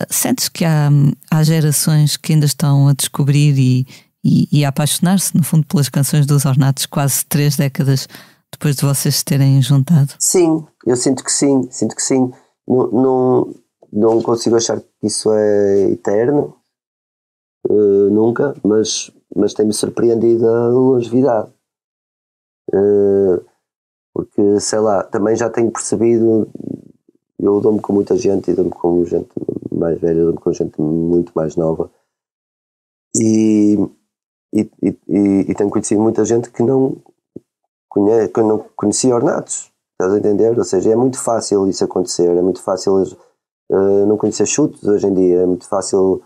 Sentes que há gerações que ainda estão a descobrir e a apaixonar-se, no fundo, pelas canções dos Ornatos, quase 3 décadas depois de vocês se terem juntado? Sim, eu sinto que sim. Não consigo achar que isso é eterno, nunca, mas tem-me surpreendido a longevidade. Porque, sei lá, também já tenho percebido, eu dou-me com muita gente e dou-me com gente mais velha, dou-me com gente muito mais nova e tenho conhecido muita gente que não conhecia Ornatos, estás a entender? Ou seja, é muito fácil isso acontecer, é muito fácil não conhecer chutes hoje em dia, é muito fácil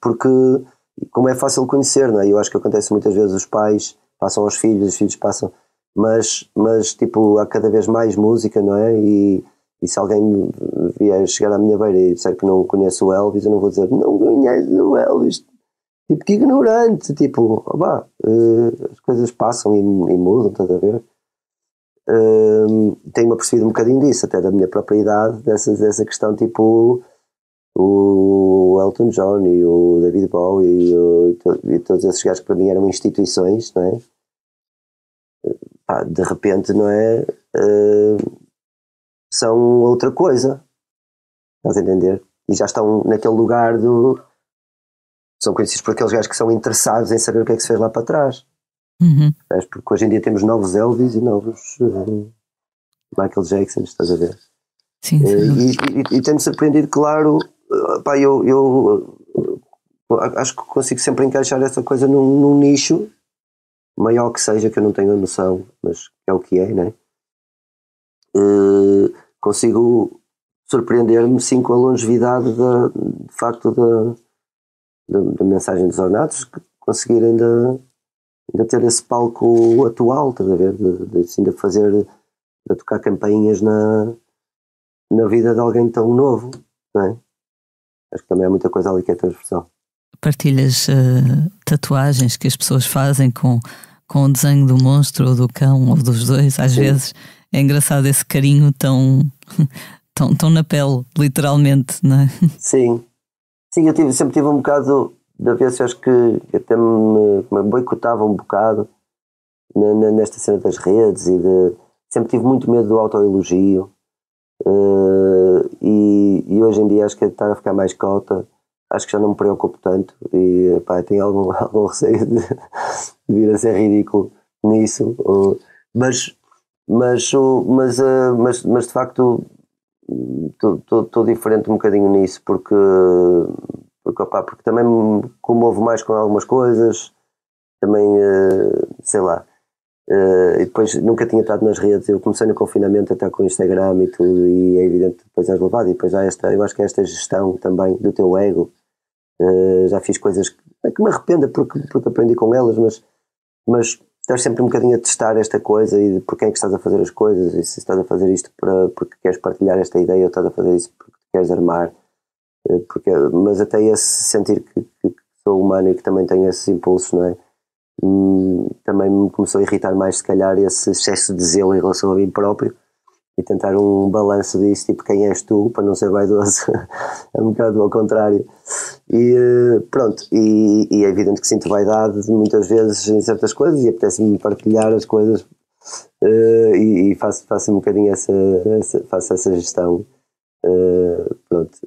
porque como é fácil conhecer, não é? Eu acho que acontece muitas vezes, os pais passam aos filhos, os filhos passam, mas tipo, há cada vez mais música, não é? E se alguém vier chegar à minha beira e disser que não conhece o Elvis, eu não vou dizer, não conhece o Elvis, tipo, que ignorante, tipo, as coisas passam e mudam, estás a ver? Tenho-me apercebido um bocadinho disso, até da minha própria idade, dessa questão, tipo, o Elton John e o David Bowie e todos esses gajos que para mim eram instituições, não é? De repente, não é? São outra coisa, estás a entender? E já estão naquele lugar são conhecidos por aqueles gajos que são interessados em saber o que é que se fez lá para trás. Uhum. Porque hoje em dia temos novos Elvis e novos Michael Jackson, estás a ver? Sim. E tem-me surpreendido, claro. Eu acho que consigo sempre encaixar essa coisa num nicho maior que seja, que eu não tenho a noção, mas é o que é, né? Consigo surpreender-me sim com a longevidade de facto da mensagem dos Ornatos, conseguir ainda ter esse palco atual, estás a ver? De tocar campainhas na vida de alguém tão novo, não é? Acho que também há muita coisa ali que é transversal. Partilhas tatuagens que as pessoas fazem com o desenho do monstro ou do cão ou dos dois, às vezes é engraçado esse carinho tão na pele, literalmente, não é? Sim, eu sempre tive um bocado de vez, acho que até me boicotava um bocado nesta cena das redes sempre tive muito medo do autoelogio E hoje em dia acho que está a ficar mais cauta, acho que já não me preocupo tanto e tenho algum receio de vir a ser ridículo nisso, mas de facto estou diferente um bocadinho nisso porque também me comovo mais com algumas coisas, também sei lá. E depois nunca tinha estado nas redes. Eu comecei no confinamento até com o Instagram e tudo, e é evidente que depois és levado. E depois eu acho que esta gestão também do teu ego, já fiz coisas que me arrependo porque aprendi com elas, mas estás sempre um bocadinho a testar esta coisa e por quem é que estás a fazer as coisas, e se estás a fazer isto porque queres partilhar esta ideia ou estás a fazer isso porque queres armar, mas até esse sentir que sou humano e que também tenho esses impulsos, não é? Também me começou a irritar mais, se calhar, esse excesso de zelo em relação a mim próprio, e tentar um balanço disso, tipo, quem és tu, para não ser vaidoso. É um bocado ao contrário. E pronto, e é evidente que sinto vaidade muitas vezes em certas coisas e apetece-me partilhar as coisas, e faço um bocadinho faço essa gestão. Pronto.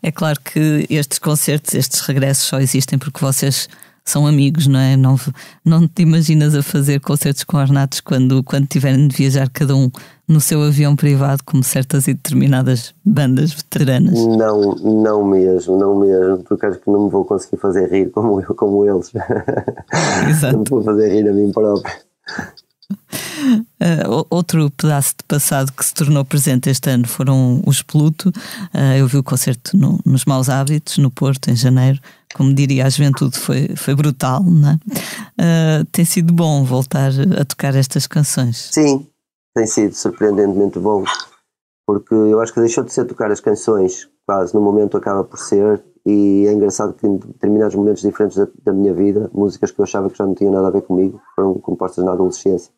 É claro que estes concertos, estes regressos só existem porque vocês são amigos, não é? Não te imaginas a fazer concertos com ornatos quando tiverem de viajar cada um no seu avião privado, como certas e determinadas bandas veteranas? Não mesmo, porque acho que não me vou conseguir fazer rir como eles. Exato. Não me vou fazer rir a mim próprio. Outro pedaço de passado que se tornou presente este ano foram os Pluto. Eu vi o concerto nos Maus Hábitos, no Porto, em janeiro. Como diria a juventude, foi brutal, não é? Tem sido bom voltar a tocar estas canções. Sim, tem sido surpreendentemente bom, porque eu acho que deixou de ser tocar as canções, quase no momento acaba por ser, e é engraçado que em determinados momentos diferentes da minha vida, músicas que eu achava que já não tinham nada a ver comigo, foram compostas na adolescência,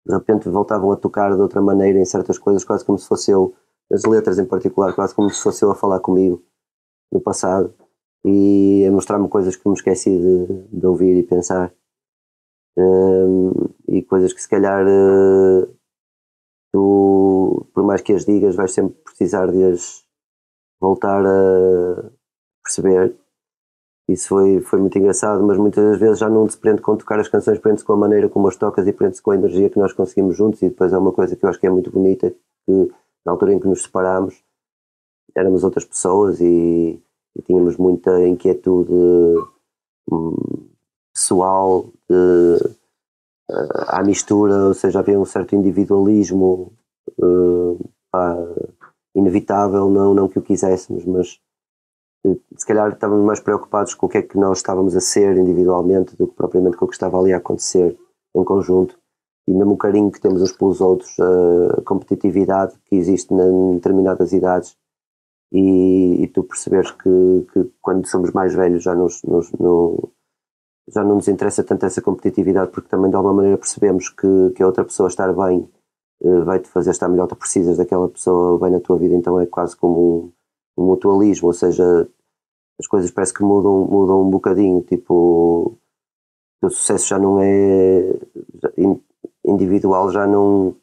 de repente voltavam a tocar de outra maneira em certas coisas, quase como se fosse eu, as letras em particular, quase como se fosse eu a falar comigo no passado, e a mostrar-me coisas que me esqueci de ouvir e pensar, e coisas que se calhar tu, por mais que as digas, vais sempre precisar de as voltar a perceber. Isso foi muito engraçado, mas muitas das vezes já não se prende com tocar as canções, prende-se com a maneira como as tocas e prende-se com a energia que nós conseguimos juntos. E depois é uma coisa que eu acho que é muito bonita, que na altura em que nos separámos éramos outras pessoas e tínhamos muita inquietude pessoal à mistura, ou seja, havia um certo individualismo inevitável, não que o quiséssemos, mas se calhar estávamos mais preocupados com o que é que nós estávamos a ser individualmente do que propriamente com o que estava ali a acontecer em conjunto. E mesmo o carinho que temos uns pelos outros, a competitividade que existe em determinadas idades, e tu perceberes que quando somos mais velhos já não nos interessa tanto essa competitividade, porque também de alguma maneira percebemos que a outra pessoa estar bem vai-te fazer estar melhor, tu precisas daquela pessoa bem na tua vida, então é quase como um mutualismo, ou seja, as coisas parece que mudam um bocadinho, tipo, o sucesso já não é individual, já não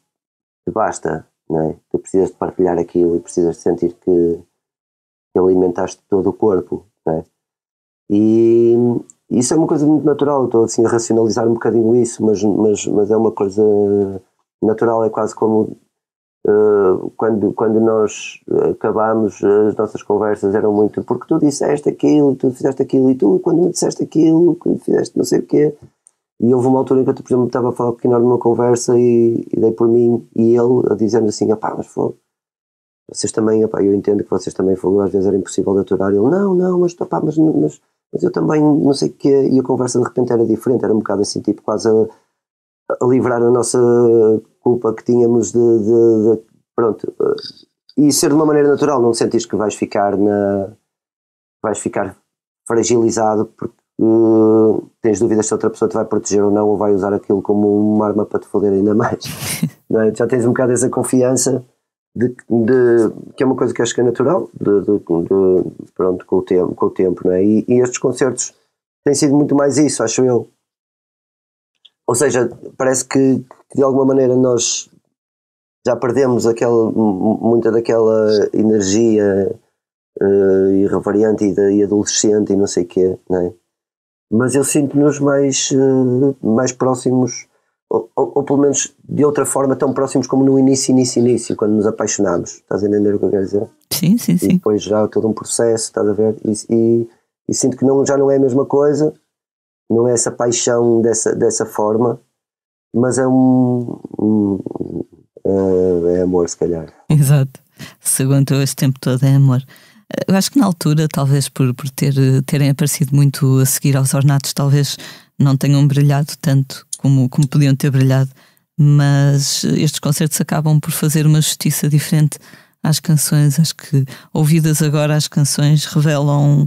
te basta, não é? Tu precisas de partilhar aquilo e precisas de sentir que alimentaste todo o corpo, não é? E isso é uma coisa muito natural. Eu estou assim a racionalizar um bocadinho isso, mas é uma coisa natural. É quase como quando nós acabámos, as nossas conversas eram muito porque tu disseste aquilo, tu fizeste aquilo, e tu quando me disseste aquilo, quando fizeste não sei o quê. E houve uma altura em que eu, por exemplo, estava a falar pequeno numa conversa e dei por mim e ele a dizer-me assim: mas foi, vocês também, eu entendo que vocês também foram, às vezes era impossível de aturar. Ele, mas eu também não sei o quê. E a conversa de repente era diferente, era um bocado assim, tipo quase a livrar a nossa culpa que tínhamos de pronto, e ser de uma maneira natural, não sentires que vais ficar fragilizado porque tens dúvidas se outra pessoa te vai proteger ou não, ou vai usar aquilo como uma arma para te foder ainda mais. Não é? Já tens um bocado essa confiança que é uma coisa que acho que é natural pronto, com o tempo, não é? E estes concertos têm sido muito mais isso, acho eu. Ou seja, parece que de alguma maneira nós já perdemos muita daquela energia irreverente e adolescente e não sei o quê, não é? Mas eu sinto-nos mais próximos, ou pelo menos de outra forma tão próximos como no início, quando nos apaixonámos. Estás a entender o que eu quero dizer? Sim. E depois já todo um processo, estás a ver? E sinto que já não é a mesma coisa, não é essa paixão dessa forma, mas é é amor, se calhar. Exato. Se aguentou este tempo todo é amor. Eu acho que na altura, talvez por terem aparecido muito a seguir aos ornatos, talvez não tenham brilhado tanto como podiam ter brilhado, mas estes concertos acabam por fazer uma justiça diferente às canções. Acho que ouvidas agora as canções revelam,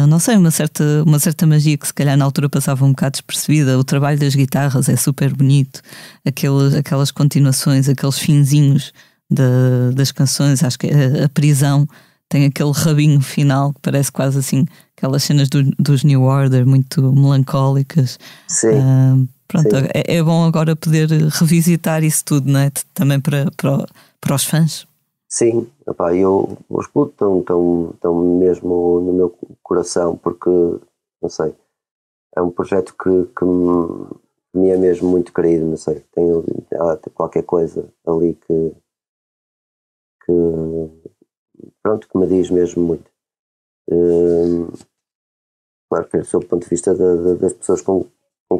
não sei, uma certa magia que se calhar na altura passava um bocado despercebida. O trabalho das guitarras é super bonito, aquelas continuações, aqueles finzinhos das canções. Acho que a Prisão tem aquele rabinho final que parece quase assim aquelas cenas dos New Order, muito melancólicas. Sim. Pronto, sim. É bom agora poder revisitar isso tudo, não é? Também para os fãs. Sim, epá, os Pluto estão mesmo no meu coração, porque, não sei, é um projeto que me é mesmo muito querido, não sei, tem qualquer coisa ali que me diz mesmo muito. Claro que sob o ponto de vista das pessoas com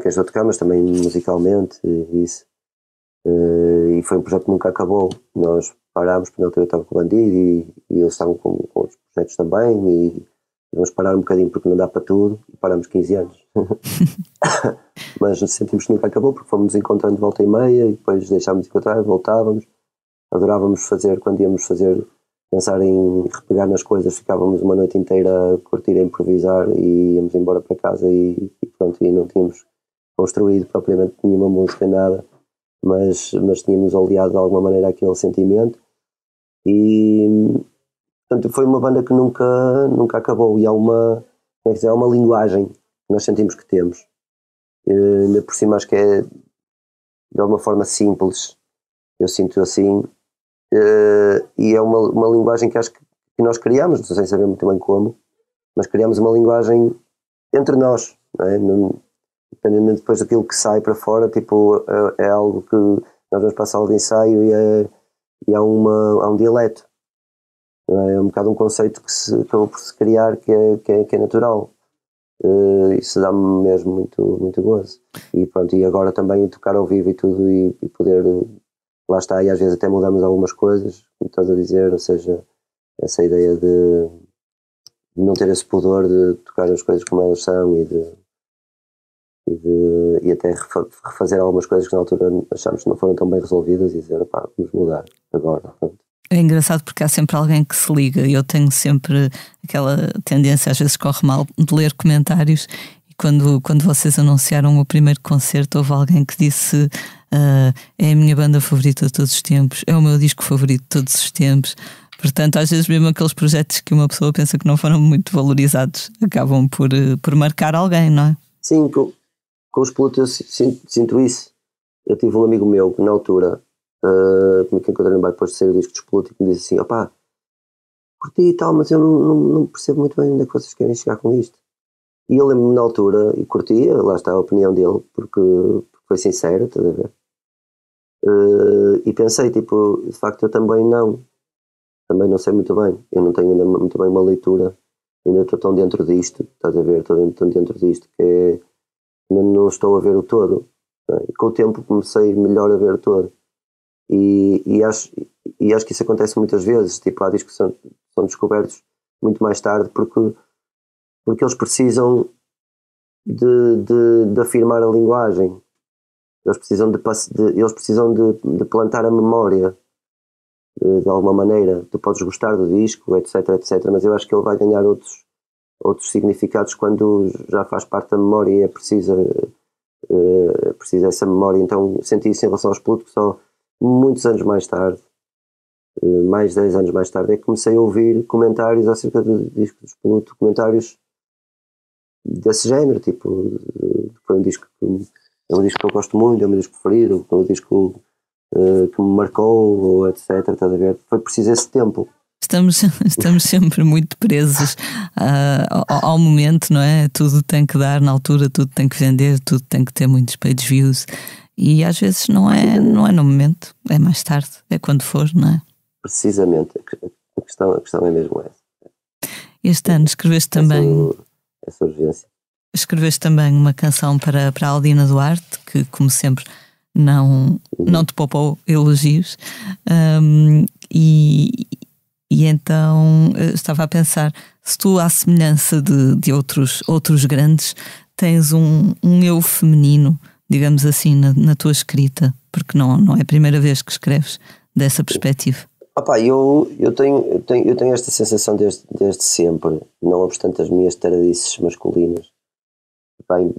quem estou a tocar, mas também musicalmente, isso. E foi um projeto que nunca acabou. Nós parámos, porque na altura eu estava com o Bandido e eles estavam com outros projetos também, e vamos parar um bocadinho porque não dá para tudo, e parámos 15 anos. Mas sentimos que nunca acabou, porque fomos encontrando de volta e meia, e depois deixámos de encontrar, voltávamos. Adorávamos fazer, quando íamos pensar em repegar nas coisas, ficávamos uma noite inteira a curtir, a improvisar, e íamos embora para casa e pronto, e não tínhamos construído propriamente nenhuma música, nada, mas tínhamos oleado de alguma maneira aquele sentimento, e portanto foi uma banda que nunca acabou, e há uma linguagem que nós sentimos que temos, ainda por cima acho que é de alguma forma simples, eu sinto assim, e é uma linguagem que acho que nós criamos, não sei saber muito bem como, mas criamos uma linguagem entre nós, não é? Independente depois daquilo que sai para fora, tipo, é algo que nós vamos para a sala de ensaio e há um dialeto, não é? É um bocado um conceito que acabou por se criar, que é natural. Isso dá-me mesmo muito, muito gozo. E pronto, e agora também tocar ao vivo e tudo, e poder, lá está, e às vezes até mudamos algumas coisas, como estás a dizer, ou seja, essa ideia de não ter esse pudor de tocar as coisas como elas são, e até refazer algumas coisas que na altura achámos que não foram tão bem resolvidas, e dizer, pá, vamos mudar agora. Pronto. É engraçado porque há sempre alguém que se liga, e eu tenho sempre aquela tendência, às vezes corre mal, de ler comentários, e quando vocês anunciaram o primeiro concerto, houve alguém que disse é a minha banda favorita de todos os tempos, é o meu disco favorito de todos os tempos. Portanto, às vezes mesmo aqueles projetos que uma pessoa pensa que não foram muito valorizados acabam por marcar alguém, não é? Sim, com os Pluto eu sinto isso. Eu tive um amigo meu que na altura que me encontrei no bar depois de sair o disco de Pluto, e que me disse assim, opá, curti e tal, mas eu não percebo muito bem onde é que vocês querem chegar com isto. E eu lembro-me na altura, e curti, lá está a opinião dele, porque foi sincera, estás a ver? E pensei, tipo, de facto eu também não sei muito bem, eu não tenho ainda muito bem uma leitura, ainda estou tão dentro disto, estás a ver, estou tão dentro disto que não estou a ver o todo, né? E com o tempo comecei melhor a ver o todo, e acho que isso acontece muitas vezes, tipo, há discos que são descobertos muito mais tarde, porque eles precisam de afirmar a linguagem, eles precisam de plantar a memória, de alguma maneira. Tu podes gostar do disco, etc, mas eu acho que ele vai ganhar outros significados quando já faz parte da memória, e é preciso essa memória. Então senti isso em relação aos Pluto, que só muitos anos mais tarde, mais de 10 anos mais tarde, é que comecei a ouvir comentários acerca do disco dos Pluto, comentários desse género, tipo, foi um disco que eu gosto muito, é o meu disco preferido, é um disco que me marcou, ou etc. Estás a ver? Foi preciso esse tempo. Estamos sempre muito presos ao momento, não é? Tudo tem que dar na altura, tudo tem que vender, tudo tem que ter muitos page views. E às vezes não é no momento, é mais tarde, é quando for, não é? Precisamente, a questão é mesmo essa. Este ano escreveste também. Essa urgência. Escreveste também uma canção para a Aldina Duarte, que, como sempre, não te poupou elogios. E então estava a pensar, se tu, à semelhança de outros grandes, tens um eu feminino, digamos assim, na tua escrita, porque não é a primeira vez que escreves dessa perspectiva. Eu tenho esta sensação desde sempre, não obstante as minhas taradices masculinas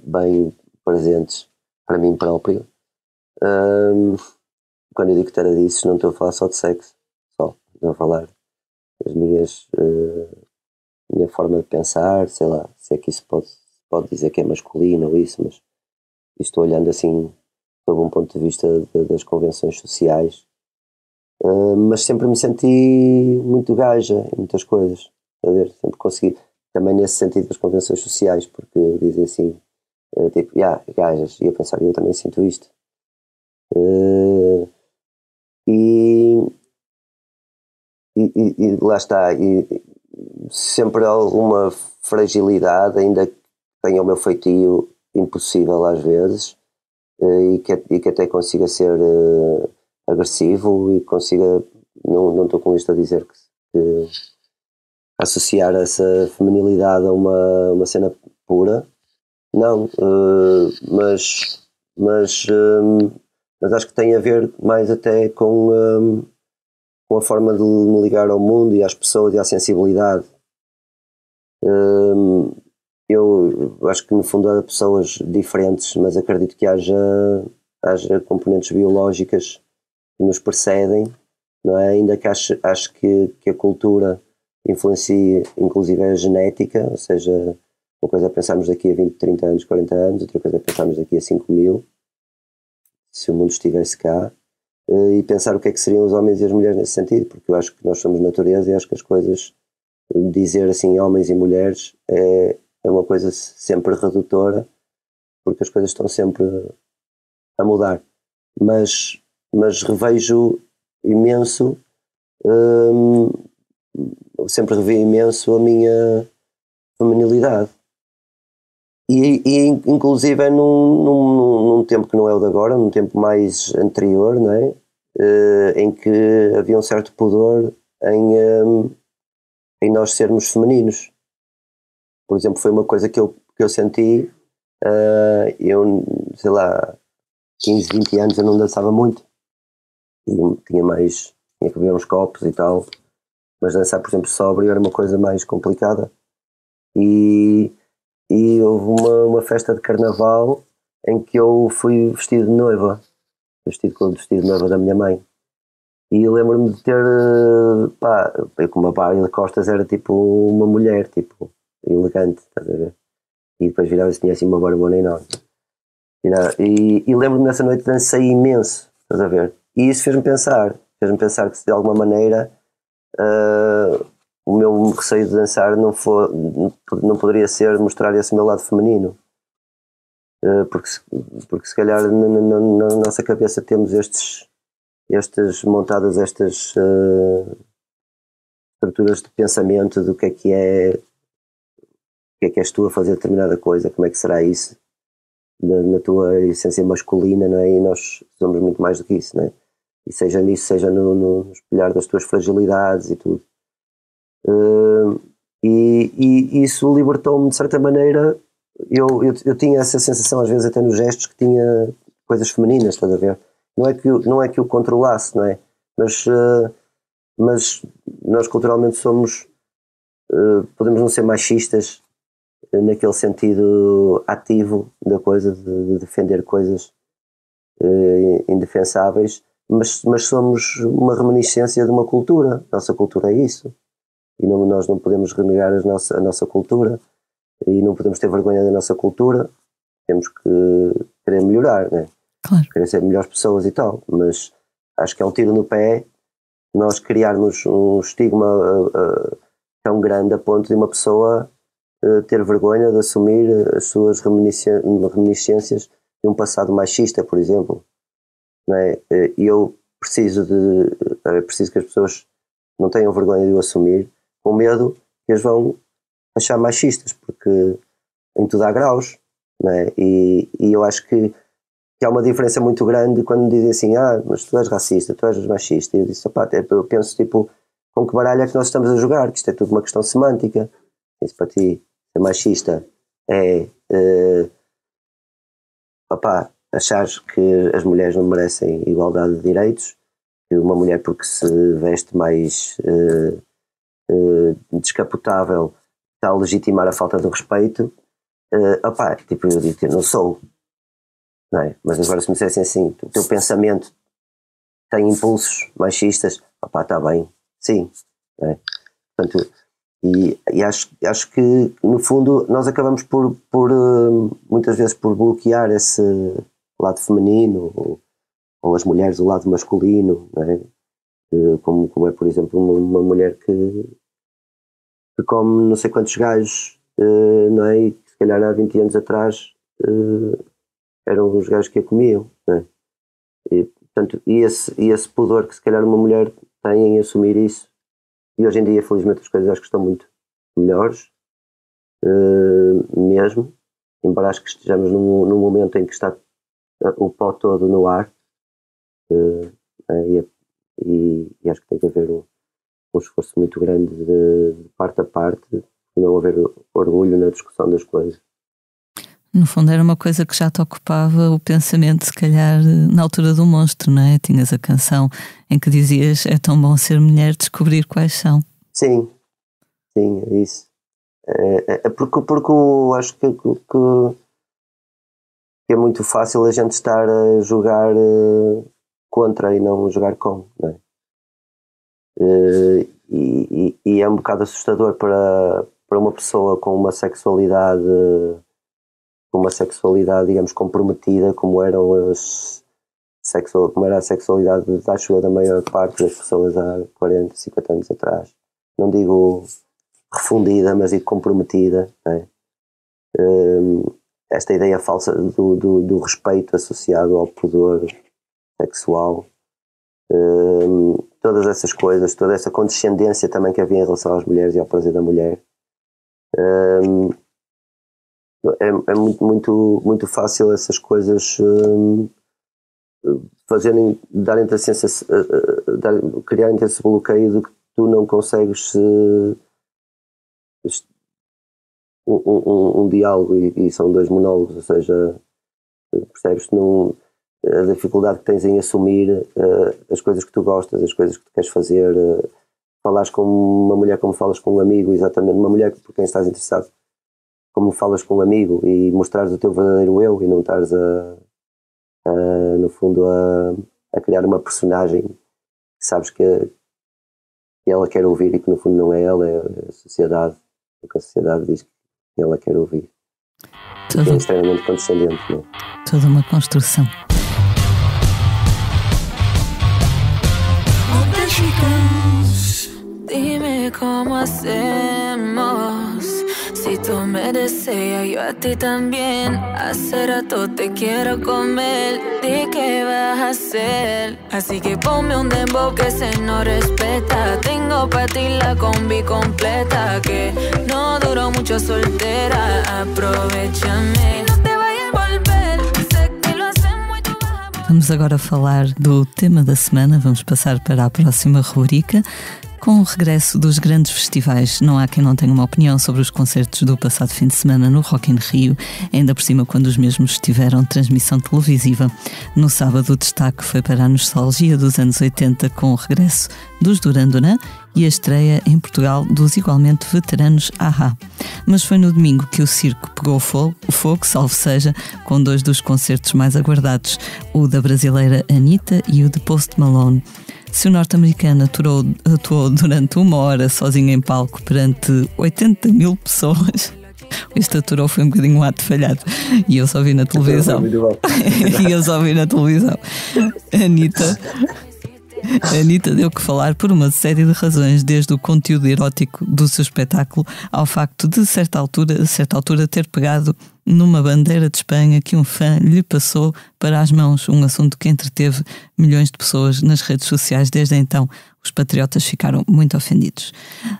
bem presentes para mim próprio. Quando eu digo taradices, não estou a falar só de sexo, estou a falar das minha forma de pensar, sei lá, se é que isso pode dizer que é masculino ou isso, mas estou olhando assim sob um ponto de vista das convenções sociais. Mas sempre me senti muito gaja em muitas coisas, sempre consegui, também nesse sentido das convenções sociais, porque dizem assim, tipo, gajas, e eu pensar, eu também sinto isto. E lá está, e sempre alguma fragilidade, ainda que tenha o meu feitio impossível às vezes, e que até consiga ser agressivo e consiga, não estou com isto a dizer que associar essa feminilidade a uma cena pura, não, mas acho que tem a ver mais até com a forma de me ligar ao mundo e às pessoas e à sensibilidade. Eu acho que no fundo há pessoas diferentes, mas acredito que haja componentes biológicas que nos precedem, não é? Ainda que acho que a cultura influencia inclusive a genética, ou seja, uma coisa é pensarmos daqui a 20, 30 anos, 40 anos, outra coisa é pensarmos daqui a 5.000, se o mundo estivesse cá, e pensar o que é que seriam os homens e as mulheres nesse sentido, porque eu acho que nós somos natureza e acho que as coisas, dizer assim homens e mulheres é uma coisa sempre redutora, porque as coisas estão sempre a mudar, mas revejo imenso, sempre revi imenso a minha feminilidade, e inclusive num tempo que não é o de agora, num tempo mais anterior, não é? Em que havia um certo pudor em nós sermos femininos. Por exemplo, foi uma coisa que eu senti, eu sei lá, 15, 20 anos eu não dançava muito, e tinha que beber uns copos e tal, mas dançar, por exemplo, sóbrio era uma coisa mais complicada. E houve uma festa de carnaval em que eu fui vestido de noiva, vestido de noiva da minha mãe, e lembro-me de ter eu com uma barra de costas era tipo uma mulher, tipo elegante, estás a ver? E depois virava-se, tinha assim uma barbona enorme, e lembro-me nessa noite dancei imenso, estás a ver? E isso fez-me pensar que se de alguma maneira o meu receio de dançar não poderia ser mostrar esse meu lado feminino, porque se calhar na nossa cabeça temos montadas estas estruturas de pensamento do que é és tu a fazer determinada coisa, como é que será isso na tua essência masculina, não é? E nós somos muito mais do que isso, não é? E seja nisso, seja no espelhar das tuas fragilidades e tudo. E isso libertou-me de certa maneira. Eu tinha essa sensação às vezes até nos gestos que tinha coisas femininas, estás a ver? Não é que eu controlasse, não é? Mas nós culturalmente podemos não ser machistas naquele sentido ativo da coisa, de defender coisas indefensáveis, mas somos uma reminiscência de uma cultura. A nossa cultura é isso. E nós não podemos renegar a nossa cultura, e não podemos ter vergonha da nossa cultura. Temos que querer melhorar, né? Claro. Querer ser melhores pessoas e tal, mas Acho que é um tiro no pé nós criarmos um estigma tão grande a ponto de uma pessoa ter vergonha de assumir as suas reminiscências de um passado machista, por exemplo. Não é? E eu preciso que as pessoas não tenham vergonha de o assumir, com medo que as vão achar machistas, porque em tudo há graus, não é? E eu acho que há uma diferença muito grande quando me dizem assim, mas tu és racista, tu és machista. E eu disse, eu penso tipo, com que baralho é que nós estamos a jogar, que isto é tudo uma questão semântica. Isso para ti, ser machista é achares que as mulheres não merecem igualdade de direitos, que uma mulher porque se veste mais descapotável está a legitimar a falta de respeito. Tipo, eu digo que não sou, não é? Mas agora se me dissessem assim, o teu pensamento tem impulsos machistas, está bem, sim, não é? Portanto, e acho que no fundo nós acabamos por muitas vezes por bloquear esse lado feminino, ou as mulheres o lado masculino, não é? Como é, por exemplo, uma mulher que come não sei quantos gajos, não é? E que se calhar há 20 anos atrás eram os gajos que a comiam, não é? E, portanto, esse pudor que se calhar uma mulher tem em assumir isso, e hoje em dia felizmente as coisas acho que estão muito melhores, mesmo, embora acho que estejamos num momento em que está o pó todo no ar, e acho que tem que haver um esforço muito grande de parte a parte, não haver orgulho na discussão das coisas. No fundo era uma coisa que já te ocupava o pensamento, se calhar na altura do Monstro, não é? Tinhas a canção em que dizias, é tão bom ser mulher, descobrir quais são. Sim, é isso. Porque eu acho que é muito fácil a gente estar a jogar contra e não jogar com, não é? E é um bocado assustador para uma pessoa com uma sexualidade digamos comprometida, como era a sexualidade, acho eu, da maior parte das pessoas há 40, 50 anos atrás. Não digo refundida, mas digo comprometida, não é? Esta ideia falsa do respeito associado ao pudor sexual, todas essas coisas, toda essa condescendência também que havia em relação às mulheres e ao prazer da mulher, é muito, muito fácil essas coisas darem-te a sensação, criarem-te esse bloqueio de que tu não consegues um diálogo, e são dois monólogos, ou seja, percebes a dificuldade que tens em assumir as coisas que tu gostas, as coisas que tu queres fazer, falares com uma mulher como falas com um amigo, exatamente, uma mulher por quem estás interessado, como falas com um amigo, e mostrares o teu verdadeiro eu, e não estares no fundo a criar uma personagem que sabes que ela quer ouvir e que no fundo não é ela, é a sociedade, o que a sociedade diz que ela quer ouvir. É extremamente condescendente, não é? Toda uma construção. Dime cómo hacemos. Si tú me deseas, yo a ti también. Hace rato te quiero comer. ¿De qué vas a hacer? Así que ponme un dembow que se no respeta. Tengo para ti la combi completa. Que no duró mucho soltera. Aprovechame. No te vayas a volver. Sé que lo hacemos y tú vas a volver. Vamos agora falar do tema da semana. Vamos passar para a próxima rubrica. Com o regresso dos grandes festivais, não há quem não tenha uma opinião sobre os concertos do passado fim de semana no Rock in Rio, ainda por cima quando os mesmos tiveram transmissão televisiva. No sábado o destaque foi para a nostalgia dos anos 80 com o regresso dos Duran Duran e a estreia em Portugal dos igualmente veteranos A-ha. Mas foi no domingo que o circo pegou fogo, salvo seja, com dois dos concertos mais aguardados, o da brasileira Anitta e o de Post Malone. Se o norte-americano atuou durante 1 hora sozinho em palco perante 80 mil pessoas, este aturou foi um bocadinho um ato falhado, e eu só vi na televisão. A Anitta A Anitta deu que falar por uma série de razões, desde o conteúdo erótico do seu espetáculo ao facto de, a certa altura, ter pegado numa bandeira de Espanha que um fã lhe passou para as mãos, um assunto que entreteve milhões de pessoas nas redes sociais. Desde então, os patriotas ficaram muito ofendidos.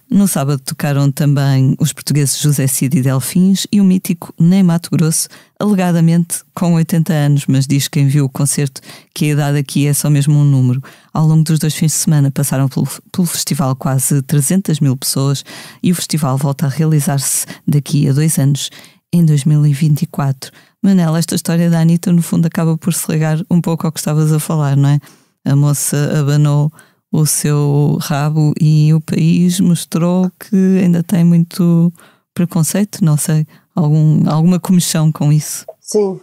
No sábado tocaram também os portugueses José Cid e Delfins e o mítico Ney Matogrosso, alegadamente com 80 anos, mas diz quem viu o concerto que a idade aqui é só mesmo um número. Ao longo dos 2 fins de semana passaram pelo festival quase 300 mil pessoas e o festival volta a realizar-se daqui a 2 anos, em 2024. Manela, esta história da Anitta no fundo acaba por se ligar um pouco ao que estavas a falar, não é? A moça abanou o seu rabo e o país mostrou que ainda tem muito preconceito, não sei, alguma comichão com isso. Sim.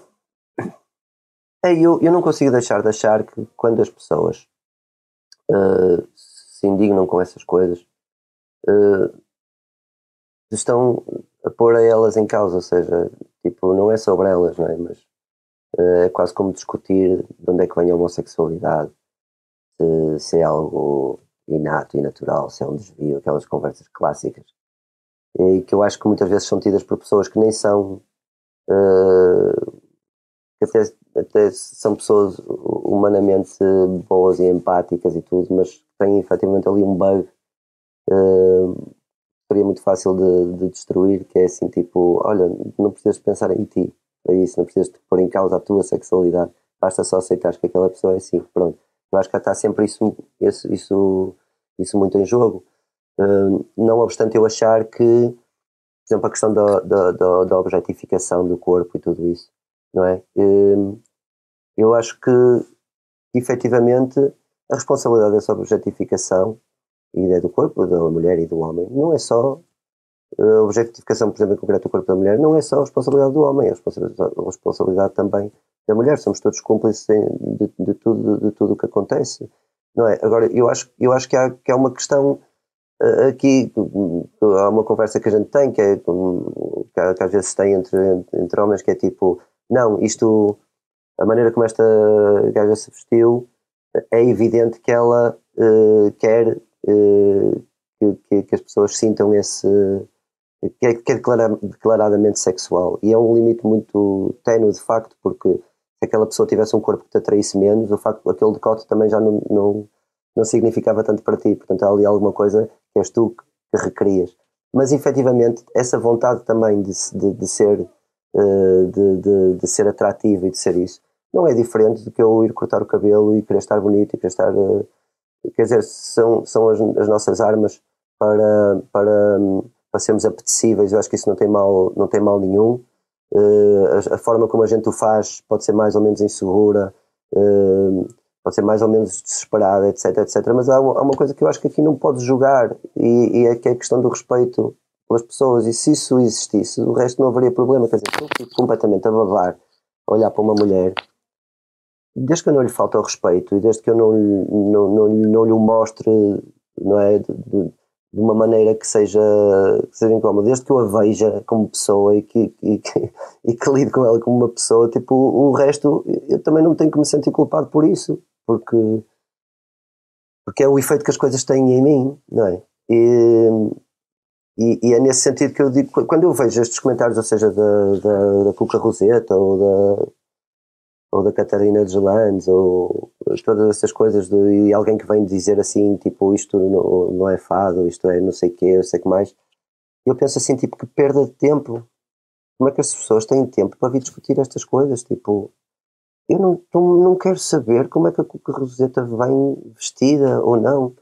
Eu não consigo deixar de achar que quando as pessoas se indignam com essas coisas, estão a pôr a elas em causa, ou seja, tipo, não é sobre elas, não é? Mas é quase como discutir de onde é que vem a homossexualidade, se é algo inato e natural, se é um desvio, aquelas conversas clássicas, e que eu acho que muitas vezes são tidas por pessoas que nem são, que até são pessoas humanamente boas e empáticas e tudo, mas têm efetivamente ali um bug seria muito fácil de destruir, que é assim, tipo, olha, não precisas pensar em ti, é isso, não precisas de pôr em causa a tua sexualidade, basta só aceitar que aquela pessoa é assim, pronto. Eu acho que está sempre isso muito em jogo. Não obstante eu achar que, por exemplo, a questão da objetificação do corpo e tudo isso, não é? Eu acho que, efetivamente, a responsabilidade dessa objetificação e do corpo da mulher e do homem não é só a objetificação, por exemplo, em concreto do corpo da mulher, não é só a responsabilidade do homem, é a responsabilidade também da mulher. Somos todos cúmplices de tudo o que acontece, não é? Agora, eu acho que há uma questão aqui, há uma conversa que a gente tem, que às vezes tem entre homens, que é tipo, não, isto, a maneira como esta gaja se vestiu, é evidente que ela quer que as pessoas sintam esse, que é declaradamente sexual, e é um limite muito ténue de facto, porque se aquela pessoa tivesse um corpo que te atraísse menos, o facto aquele decote também já não significava tanto para ti, portanto há ali alguma coisa que és tu que requerias. Mas efetivamente essa vontade também de ser atrativo e de ser isso, não é diferente do que eu ir cortar o cabelo e querer estar bonito e querer estar, quer dizer, são as nossas armas para sermos apetecíveis. Eu acho que isso não tem mal nenhum. A forma como a gente o faz pode ser mais ou menos insegura, pode ser mais ou menos desesperada, etc, mas há uma coisa que eu acho que aqui não pode julgar, e é que é a questão do respeito pelas pessoas, e se isso existisse, o resto não haveria problema. Quer dizer, eu fico completamente a babar, a olhar para uma mulher, desde que eu não lhe falte ao respeito e desde que eu não lhe o mostre, não é, de uma maneira que seja incómoda, desde que eu a veja como pessoa e que lide com ela como uma pessoa, tipo, o resto eu também não tenho que me sentir culpado por isso, porque é o efeito que as coisas têm em mim, não é? E é nesse sentido que eu digo, quando eu vejo estes comentários, ou seja, da Cuca Roseta ou da Catarina de Gelandes, ou todas essas coisas, e alguém que vem dizer assim, tipo, isto não é fado, isto é não sei o quê, eu sei o que mais, eu penso assim, tipo, que perda de tempo. Como é que as pessoas têm tempo para vir discutir estas coisas? Tipo, eu não quero saber como é que a Cuca Roseta vem vestida ou não.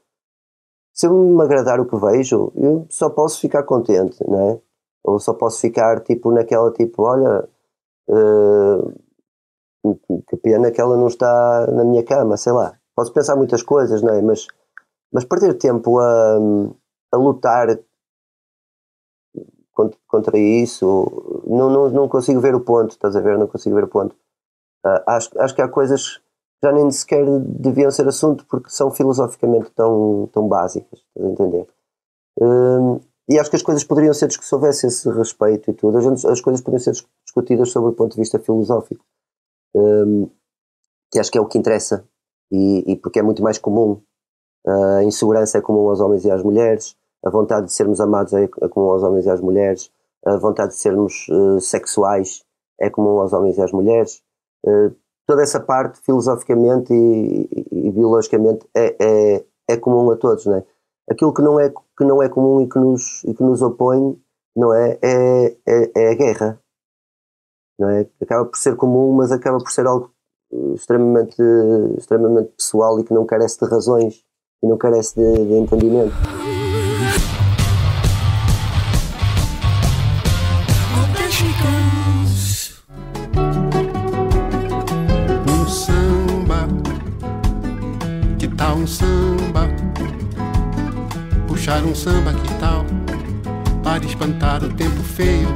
Se eu me agradar o que vejo, eu só posso ficar contente, não é? Ou só posso ficar, tipo, naquela, tipo, olha, que pena que ela não está na minha cama, sei lá. Posso pensar muitas coisas, não é? Mas perder tempo a lutar contra isso, não consigo ver o ponto, estás a ver? Não consigo ver o ponto. Acho que há coisas que já nem sequer deviam ser assunto, porque são filosoficamente tão básicas, estás a entender? E acho que as coisas poderiam ser, se houvesse esse respeito e tudo, as coisas poderiam ser discutidas sobre o ponto de vista filosófico. Que acho que é o que interessa, e porque é muito mais comum A insegurança é comum aos homens e às mulheres, a vontade de sermos amados é comum aos homens e às mulheres, a vontade de sermos sexuais é comum aos homens e às mulheres. Toda essa parte, filosoficamente e biologicamente, é comum a todos, não é? Aquilo que não é comum e que nos opõe, não é a guerra, não é? Acaba por ser comum, mas acaba por ser algo extremamente pessoal e que não carece de razões e não carece de entendimento. Um samba, puxar um samba, que tal? Para espantar o tempo feio,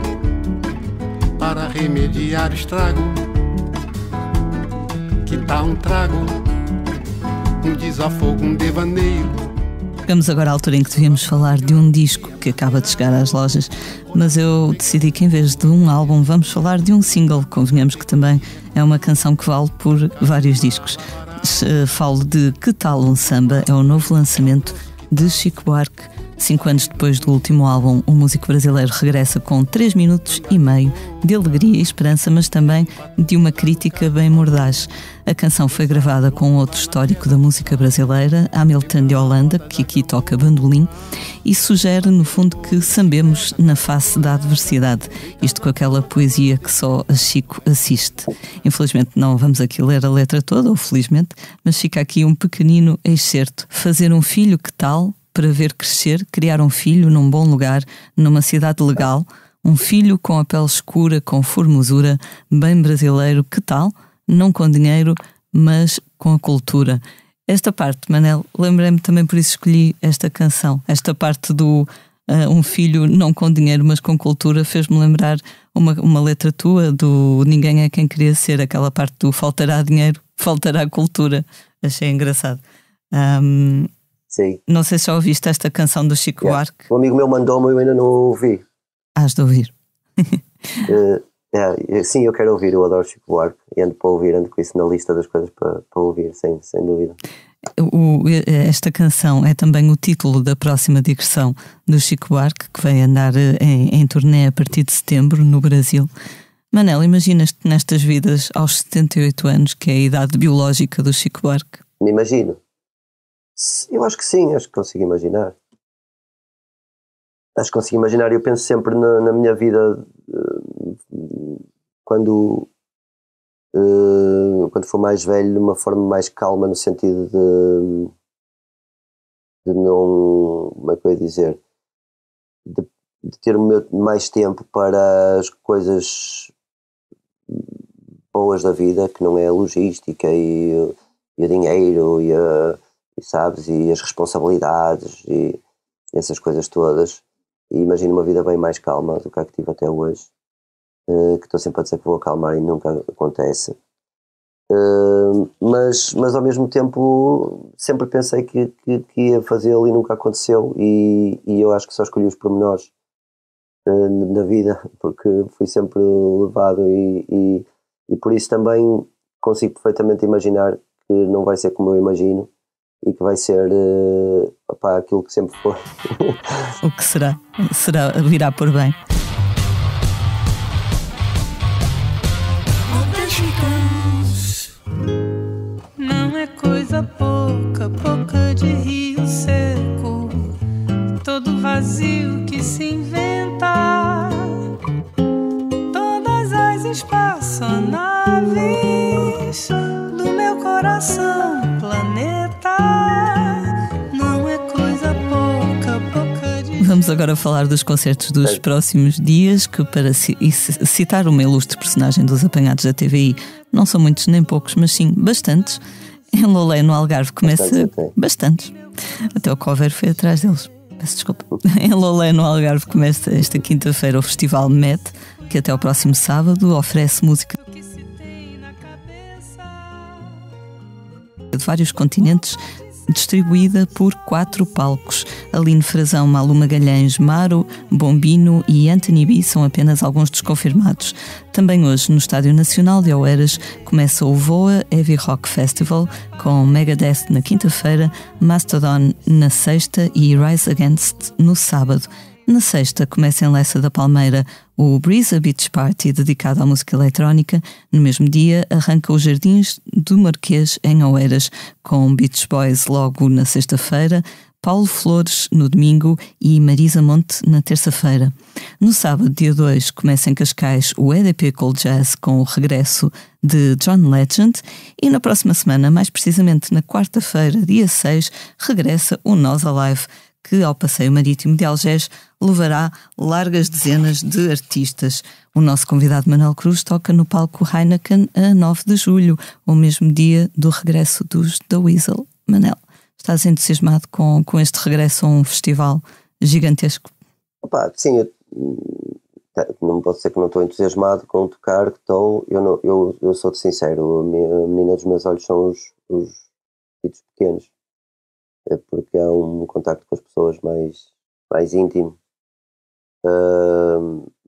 para remediar o estrago. Que tal um trago, um desafogo, um devaneio? Chegamos agora à altura em que devíamos falar de um disco que acaba de chegar às lojas, mas eu decidi que em vez de um álbum vamos falar de um single. Convenhamos que também é uma canção que vale por vários discos. Falo de Que Tal um Samba, é o novo lançamento de Chico Buarque. 5 anos depois do último álbum, o músico brasileiro regressa com 3 minutos e meio de alegria e esperança, mas também de uma crítica bem mordaz. A canção foi gravada com outro histórico da música brasileira, Hamilton de Holanda, que aqui toca bandolim, e sugere, no fundo, que sambemos na face da adversidade. Isto com aquela poesia que só a Chico assiste. Infelizmente não vamos aqui ler a letra toda, ou felizmente, mas fica aqui um pequenino excerto. Fazer um filho, que tal? Para ver crescer, criar um filho num bom lugar, numa cidade legal, um filho com a pele escura, com formosura, bem brasileiro, que tal? Não com dinheiro, mas com a cultura. Esta parte, Manel, lembrei-me também, por isso escolhi esta canção. Esta parte do um filho não com dinheiro, mas com cultura, fez-me lembrar uma letra tua do Ninguém é quem queria ser, aquela parte do faltará dinheiro, faltará cultura. Achei engraçado. Sim. Não sei se já ouviste esta canção do Chico Buarque. Um amigo meu mandou-me e eu ainda não ouvi. Has de ouvir. Sim, eu quero ouvir, eu adoro Chico Buarque e ando com isso na lista das coisas para ouvir, sem dúvida. Esta canção é também o título da próxima digressão do Chico Buarque, que vai andar em turnê a partir de setembro no Brasil. Manel, imaginas-te nestas vidas aos 78 anos, que é a idade biológica do Chico Buarque? Me imagino. Eu acho que sim, acho que consigo imaginar. Eu penso sempre na minha vida quando for mais velho, de uma forma mais calma, no sentido de não, como é que eu ia dizer, de ter mais tempo para as coisas boas da vida, que não é a logística e o dinheiro e as responsabilidades e essas coisas todas. E imagino uma vida bem mais calma do que a que tive até hoje, que estou sempre a dizer que vou acalmar e nunca acontece. Mas ao mesmo tempo sempre pensei que ia fazê-lo e nunca aconteceu, e eu acho que só escolhi os pormenores na vida, porque fui sempre levado e por isso também consigo perfeitamente imaginar que não vai ser como eu imagino e que vai ser aquilo que sempre foi. O que será? Virá por bem. Não é coisa pouca de rio seco, todo vazio que se inventa, todas as espaçonaves do meu coração, planeta. Não é coisa pouca de... Vamos agora falar dos concertos dos próximos dias, que, para citar uma ilustre personagem dos apanhados da TVI, não são muitos nem poucos, mas sim bastantes. Em Lolé, no Algarve, começa... Bastantes. Até o cover foi atrás deles. Peço desculpa. Em Lolé, no Algarve, começa esta quinta-feira o Festival MET, que até o próximo sábado oferece música de vários continentes, distribuída por 4 palcos. Aline Frazão, Malu Magalhães, Maro, Bombino e Anthony B são apenas alguns dos confirmados. Também hoje, no Estádio Nacional de Oeiras, começa o VOA Heavy Rock Festival, com Megadeth na quinta-feira, Mastodon na sexta e Rise Against no sábado. Na sexta, começa em Lessa da Palmeira o Breeza Beach Party, dedicado à música eletrónica. No mesmo dia, arranca os Jardins do Marquês, em Oeiras, com Beach Boys logo na sexta-feira, Paulo Flores no domingo e Marisa Monte na terça-feira. No sábado, dia 2, começa em Cascais o EDP Cold Jazz, com o regresso de John Legend, e na próxima semana, mais precisamente na quarta-feira, dia 6, regressa o Nós Alive, que ao Passeio Marítimo de Algés levará largas dezenas de artistas. O nosso convidado Manuel Cruz toca no palco Heineken a 9 de julho, o mesmo dia do regresso dos The Weasel. Manel, estás entusiasmado com este regresso a um festival gigantesco? Opa, sim, não posso dizer que não estou entusiasmado com tocar, que estou. Eu sou-te sincero, a menina dos meus olhos são os filhos pequenos. É porque há um contacto com as pessoas mais íntimo.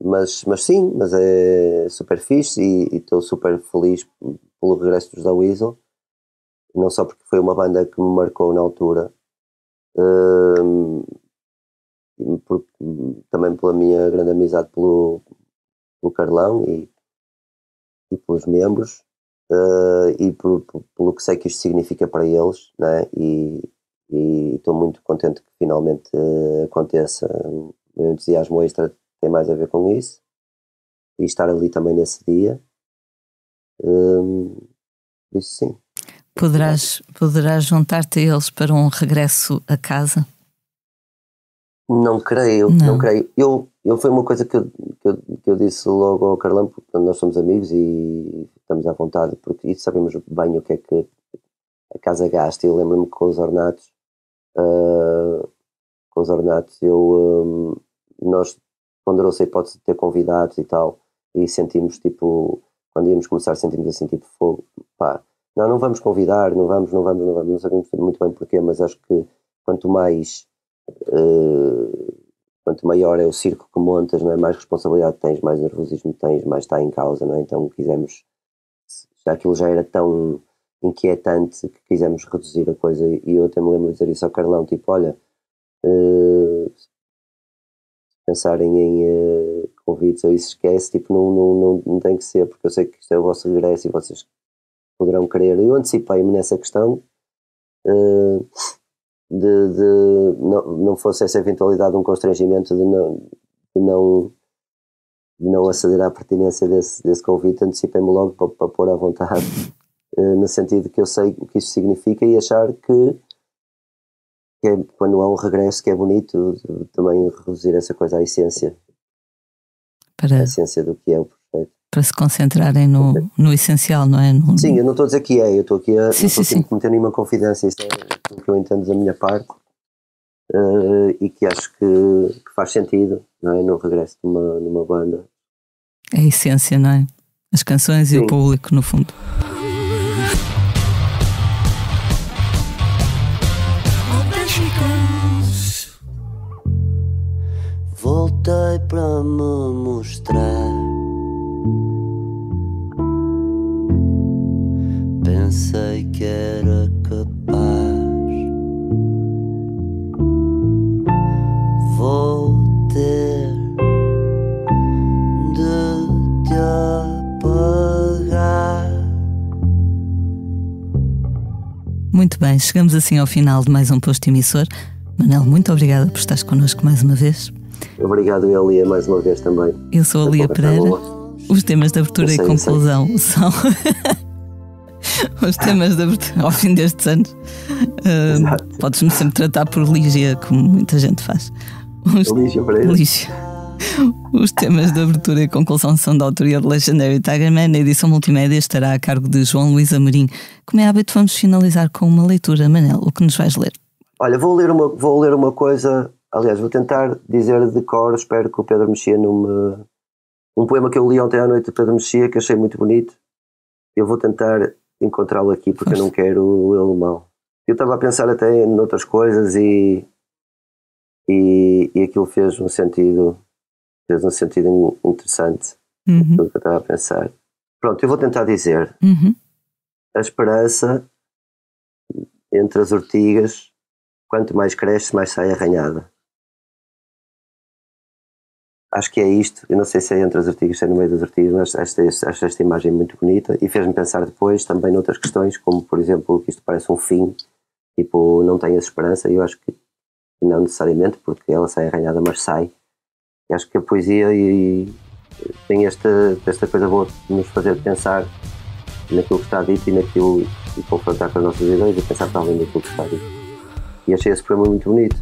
Mas sim, mas é super fixe e estou super feliz pelo regresso dos The Weasel, não só porque foi uma banda que me marcou na altura, porque, também pela minha grande amizade pelo Carlão e pelos membros, e pelo que sei que isto significa para eles, né? E estou muito contente que finalmente aconteça. O meu entusiasmo extra tem mais a ver com isso, e estar ali também nesse dia, isso sim. Poderás juntar-te a eles para um regresso a casa? Não creio. Eu foi uma coisa que eu disse logo ao Carlão, porque nós somos amigos e estamos à vontade, porque sabemos bem o que é que a casa gasta. Eu lembro-me que com os ornatos, nós ponderou-se a hipótese de ter convidados e tal, e sentimos tipo, quando íamos começar, sentimos assim tipo fogo, pá, não vamos convidar, não vamos, não sabemos muito bem porquê, mas acho que quanto maior é o circo que montas, não é? Mais responsabilidade tens, mais nervosismo tens, mais está em causa, não é? Então quisemos, aquilo já era tão inquietante que quisemos reduzir a coisa, e eu até me lembro de dizer isso ao Carlão, tipo, olha, pensarem em convites ou isso, esquece, tipo, não tem que ser, porque eu sei que isto é o vosso regresso e vocês poderão querer. Eu antecipei-me nessa questão, de não fosse essa eventualidade um constrangimento de não aceder à pertinência desse convite. Antecipei-me logo para pôr à vontade, no sentido que eu sei o que isso significa, e achar que é, quando há um regresso, que é bonito também reduzir essa coisa à essência, a essência do que é o projeto. Para se concentrarem no essencial, não é? Sim, eu não estou a dizer que eu estou aqui a cometer nenhuma confidência, isso é o que eu entendo da minha parte, e que acho que faz sentido, não é? No regresso numa banda. É a essência, não é? As canções e o público, no fundo. Voltei para me mostrar, pensei que era capaz. Vou ter de te apagar. Muito bem, chegamos assim ao final de mais um Posto Emissor. Manel, muito obrigada por estares connosco mais uma vez. Obrigado, Elia, mais uma vez também. Eu sou a Lia Pereira. Os temas de abertura e conclusão são os temas de abertura ao fim destes anos. Podes-me sempre tratar por Lígia, como muita gente faz. Lígia Pereira. Os temas de abertura e conclusão são da autoria de Legendary Tigerman. A edição multimédia estará a cargo de João Luís Amorim. Como é hábito, vamos finalizar com uma leitura. Manel, o que nos vais ler? Olha, vou ler uma coisa. Aliás, vou tentar dizer de cor, espero que o Pedro Mexia um poema que eu li ontem à noite de Pedro Mexia, que achei muito bonito. Eu vou tentar encontrá-lo aqui, porque eu não quero lê-lo mal. eu estava a pensar até noutras coisas e aquilo fez um sentido interessante. Tudo que eu estava a pensar. Pronto, eu vou tentar dizer. A esperança entre as ortigas, quanto mais cresce, mais sai arranhada. Acho que é isto. Eu não sei se é entre as ortigas, se é no meio das ortigas, mas acho esta imagem muito bonita e fez-me pensar depois também noutras questões, como por exemplo que isto parece um fim, tipo, não tenhas esperança. E eu acho que não necessariamente, porque ela sai arranhada, mas sai. E acho que a poesia tem esta coisa boa de nos fazer pensar naquilo que está dito e confrontar com as nossas ideias e pensar para além daquilo que está dito. E achei esse poema muito bonito.